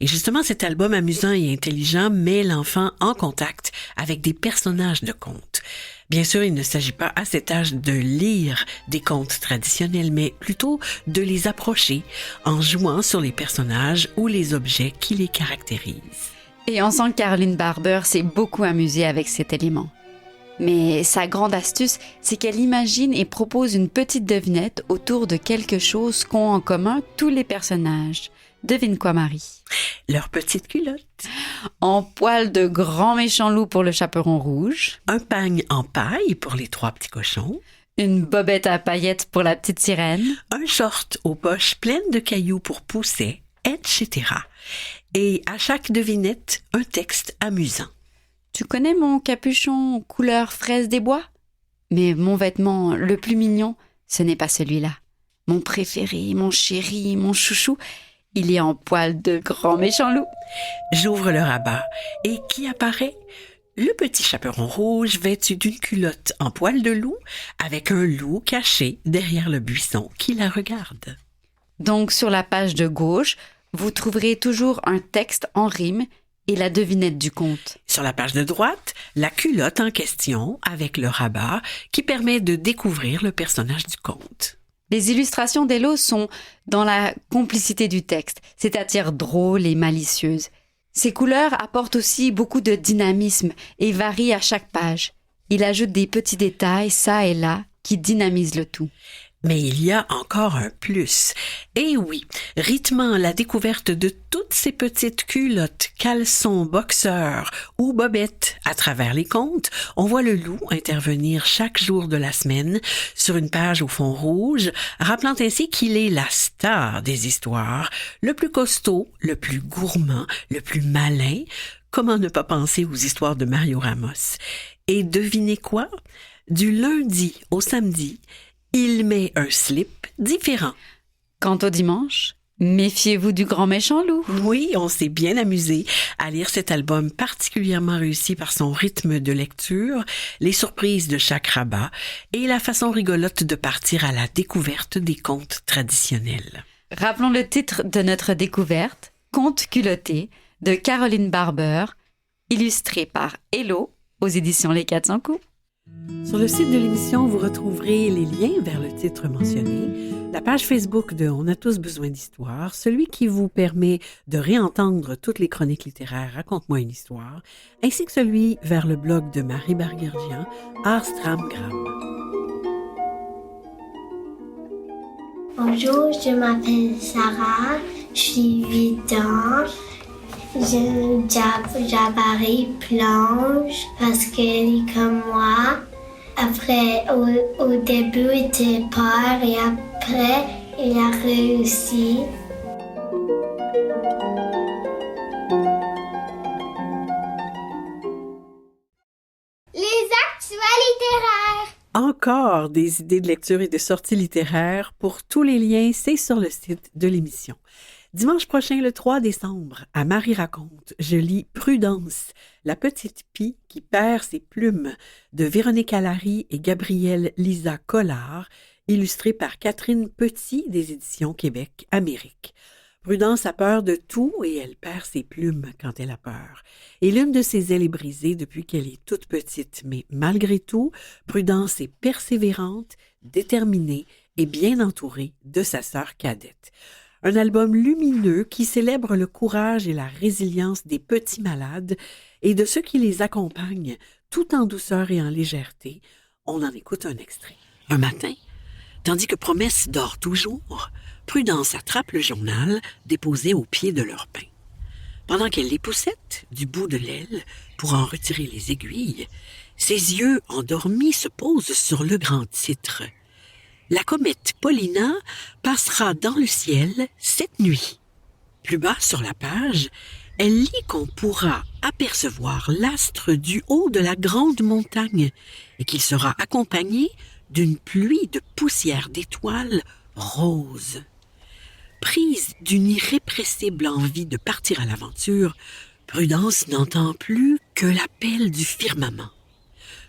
D: Et justement, cet album amusant et intelligent met l'enfant en contact avec des personnages de contes. Bien sûr, il ne s'agit pas à cet âge de lire des contes traditionnels, mais plutôt de les approcher en jouant sur les personnages ou les objets qui les caractérisent.
M: Et on sent que Caroline Barbère s'est beaucoup amusée avec cet élément. Mais sa grande astuce, c'est qu'elle imagine et propose une petite devinette autour de quelque chose qu'ont en commun tous les personnages. Devine quoi, Marie?
D: Leur petite culotte.
M: En poil de grand méchant loup pour le chaperon rouge.
D: Un pagne en paille pour les 3 petits cochons.
M: Une bobette à paillettes pour la petite sirène.
D: Un short aux poches pleines de cailloux pour Pousset, etc. Et à chaque devinette, un texte amusant.
M: Tu connais mon capuchon couleur fraise des bois? Mais mon vêtement le plus mignon, ce n'est pas celui-là. Mon préféré, mon chéri, mon chouchou, il est en poil de grand méchant loup.
D: J'ouvre le rabat et qui apparaît? Le petit chaperon rouge vêtu d'une culotte en poil de loup avec un loup caché derrière le buisson qui la regarde.
M: Donc sur la page de gauche, vous trouverez toujours un texte en rime et la devinette du conte.
D: Sur la page de droite, la culotte en question avec le rabat qui permet de découvrir le personnage du conte.
M: Les illustrations d'Hello sont dans la complicité du texte, c'est-à-dire drôles et malicieuses. Ces couleurs apportent aussi beaucoup de dynamisme et varient à chaque page. Il ajoute des petits détails, ça et là, qui dynamisent le tout.
D: Mais il y a encore un plus. Et oui, rythmant la découverte de toutes ces petites culottes, caleçons, boxeurs ou bobettes à travers les contes, on voit le loup intervenir chaque jour de la semaine sur une page au fond rouge, rappelant ainsi qu'il est la star des histoires, le plus costaud, le plus gourmand, le plus malin. Comment ne pas penser aux histoires de Mario Ramos? Et devinez quoi? Du lundi au samedi, il met un slip différent.
M: Quant au dimanche, Méfiez-vous du grand méchant loup.
D: Oui, on s'est bien amusé à lire cet album particulièrement réussi par son rythme de lecture, les surprises de chaque rabat et la façon rigolote de partir à la découverte des contes traditionnels.
M: Rappelons le titre de notre découverte, Contes culottés de Caroline Barber, illustré par Hello aux éditions Les 400 coups.
D: Sur le site de l'émission, vous retrouverez les liens vers le titre mentionné, la page Facebook de On a tous besoin d'histoire, celui qui vous permet de réentendre toutes les chroniques littéraires Raconte-moi une histoire, ainsi que celui vers le blog de Marie Barguergian, Arstramgram.
C: Bonjour, je m'appelle Sarah, j'ai 8 ans. J'avais planche parce qu'elle est comme moi. Après, au début, il était peur et après, il a réussi.
B: Les actuels littéraires.
D: Encore des idées de lecture et de sorties littéraires. Pour tous les liens, c'est sur le site de l'émission. Dimanche prochain, le 3 décembre, à Marie raconte, je lis Prudence, la petite pie qui perd ses plumes, de Véronique Allary et Gabrielle Lisa Collard, illustrée par Catherine Petit des éditions Québec-Amérique. Prudence a peur de tout et elle perd ses plumes quand elle a peur. Et l'une de ses ailes est brisée depuis qu'elle est toute petite, mais malgré tout, Prudence est persévérante, déterminée et bien entourée de sa sœur cadette. Un album lumineux qui célèbre le courage et la résilience des petits malades et de ceux qui les accompagnent, tout en douceur et en légèreté. On en écoute un extrait. Un matin, tandis que Promesse dort toujours, Prudence attrape le journal déposé au pied de leur pain. Pendant qu'elle les poussette du bout de l'aile pour en retirer les aiguilles, ses yeux endormis se posent sur le grand titre. La comète Paulina passera dans le ciel cette nuit. Plus bas sur la page, elle lit qu'on pourra apercevoir l'astre du haut de la grande montagne et qu'il sera accompagné d'une pluie de poussière d'étoiles roses. Prise d'une irrépressible envie de partir à l'aventure, Prudence n'entend plus que l'appel du firmament.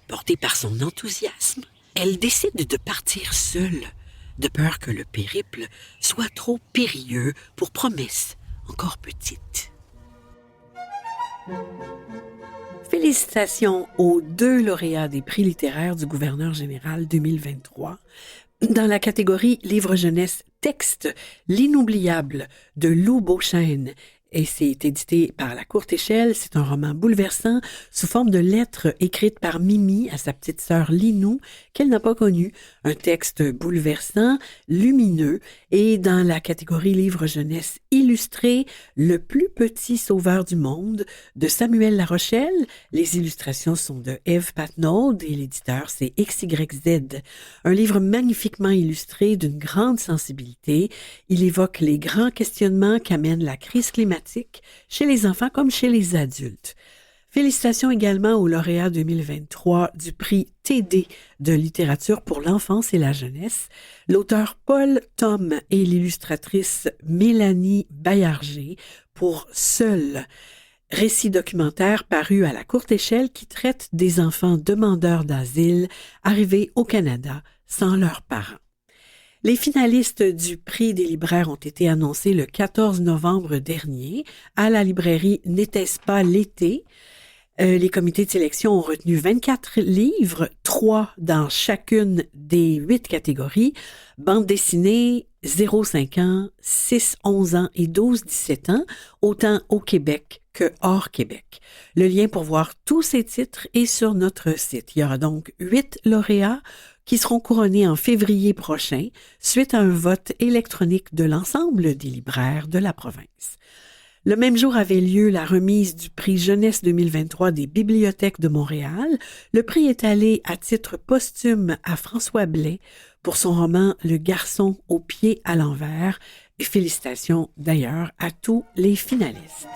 D: Portée par son enthousiasme, elle décide de partir seule, de peur que le périple soit trop périlleux pour Promesse, encore petite. Félicitations aux 2 lauréats des prix littéraires du gouverneur général 2023. Dans la catégorie Livre jeunesse texte, L'inoubliable de Lou Beauchesne, et c'est édité par La Courte Échelle. C'est un roman bouleversant sous forme de lettres écrites par Mimi à sa petite sœur Linou, qu'elle n'a pas connue. Un texte bouleversant, lumineux, et dans la catégorie livre jeunesse illustré, Le plus petit sauveur du monde de Samuel Larochelle. Les illustrations sont de Eve Patnaud et l'éditeur c'est XYZ. Un livre magnifiquement illustré d'une grande sensibilité. Il évoque les grands questionnements qu'amène la crise climatique chez les enfants comme chez les adultes. Félicitations également au lauréat 2023 du prix TD de littérature pour l'enfance et la jeunesse, l'auteur Paul Thom et l'illustratrice Mélanie Baillarger pour Seul, récit documentaire paru à La Courte Échelle qui traite des enfants demandeurs d'asile arrivés au Canada sans leurs parents. Les finalistes du prix des libraires ont été annoncés le 14 novembre dernier à la librairie N'était-ce pas l'été? Les comités de sélection ont retenu 24 livres, 3 dans chacune des 8 catégories, bande dessinée, 0-5 ans, 6-11 ans et 12-17 ans, autant au Québec que hors Québec. Le lien pour voir tous ces titres est sur notre site. Il y aura donc 8 lauréats qui seront couronnés en février prochain, suite à un vote électronique de l'ensemble des libraires de la province. Le même jour avait lieu la remise du prix Jeunesse 2023 des Bibliothèques de Montréal. Le prix est allé à titre posthume à François Blais pour son roman Le garçon aux pieds à l'envers. Et félicitations d'ailleurs à tous les finalistes.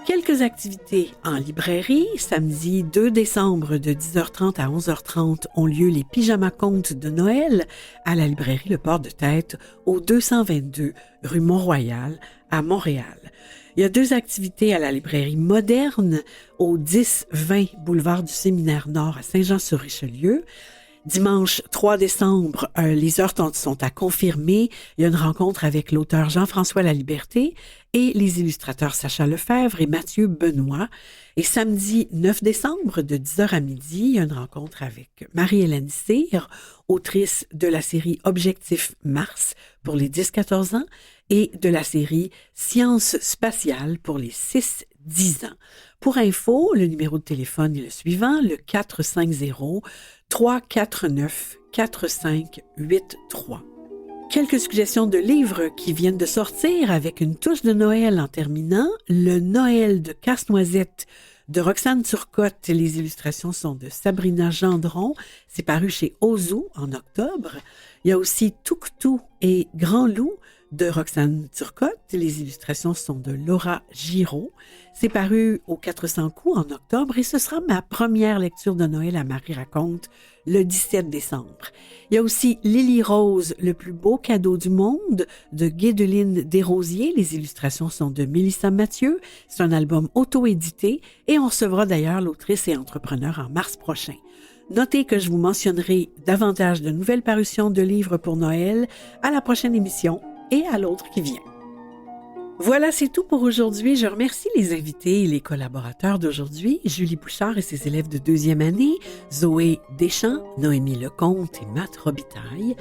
D: Quelques activités en librairie. Samedi 2 décembre de 10h30 à 11h30 ont lieu les pyjamas contes de Noël à la librairie Le Port de Tête au 222 rue Mont-Royal à Montréal. Il y a 2 activités à la librairie Moderne au 10-20 boulevard du Séminaire Nord à Saint-Jean-sur-Richelieu. Dimanche 3 décembre, les heures sont à confirmer. Il y a une rencontre avec l'auteur Jean-François Laliberté et les illustrateurs Sacha Lefebvre et Mathieu Benoît. Et samedi 9 décembre, de 10h à midi, il y a une rencontre avec Marie-Hélène Cyr, autrice de la série Objectif Mars pour les 10-14 ans et de la série Sciences spatiales pour les 6-10 ans. Pour info, le numéro de téléphone est le suivant, le 450-349-4583. Quelques suggestions de livres qui viennent de sortir avec une touche de Noël en terminant. Le Noël de Casse-Noisette de Roxane Turcotte. Les illustrations sont de Sabrina Gendron. C'est paru chez Ozu en octobre. Il y a aussi Touctou et Grand Loup de Roxane Turcotte. Les illustrations sont de Laura Giraud. C'est paru aux 400 coups en octobre et ce sera ma première lecture de Noël à Marie Raconte le 17 décembre. Il y a aussi Lily Rose, le plus beau cadeau du monde de Guédeline Desrosiers. Les illustrations sont de Mélissa Mathieu. C'est un album auto-édité et on recevra d'ailleurs l'autrice et entrepreneur en mars prochain. Notez que je vous mentionnerai davantage de nouvelles parutions de livres pour Noël à la prochaine émission et à l'autre qui vient. Voilà, c'est tout pour aujourd'hui. Je remercie les invités et les collaborateurs d'aujourd'hui, Julie Bouchard et ses élèves de 2e année, Zoé Deschamps, Noémie Lecomte et Matt Robitaille,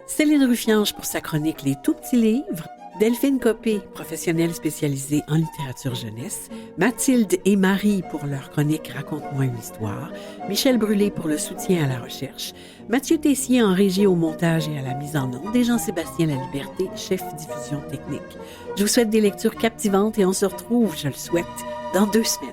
D: Céline Ruffiange pour sa chronique Les tout-petits livres, Delphine Copé, professionnelle spécialisée en littérature jeunesse, Mathilde et Marie pour leur chronique Raconte-moi une histoire, Michel Brûlé pour le soutien à la recherche, Mathieu Tessier en régie au montage et à la mise en onde et Jean-Sébastien Laliberté, chef diffusion technique. Je vous souhaite des lectures captivantes et on se retrouve, je le souhaite, dans 2 semaines.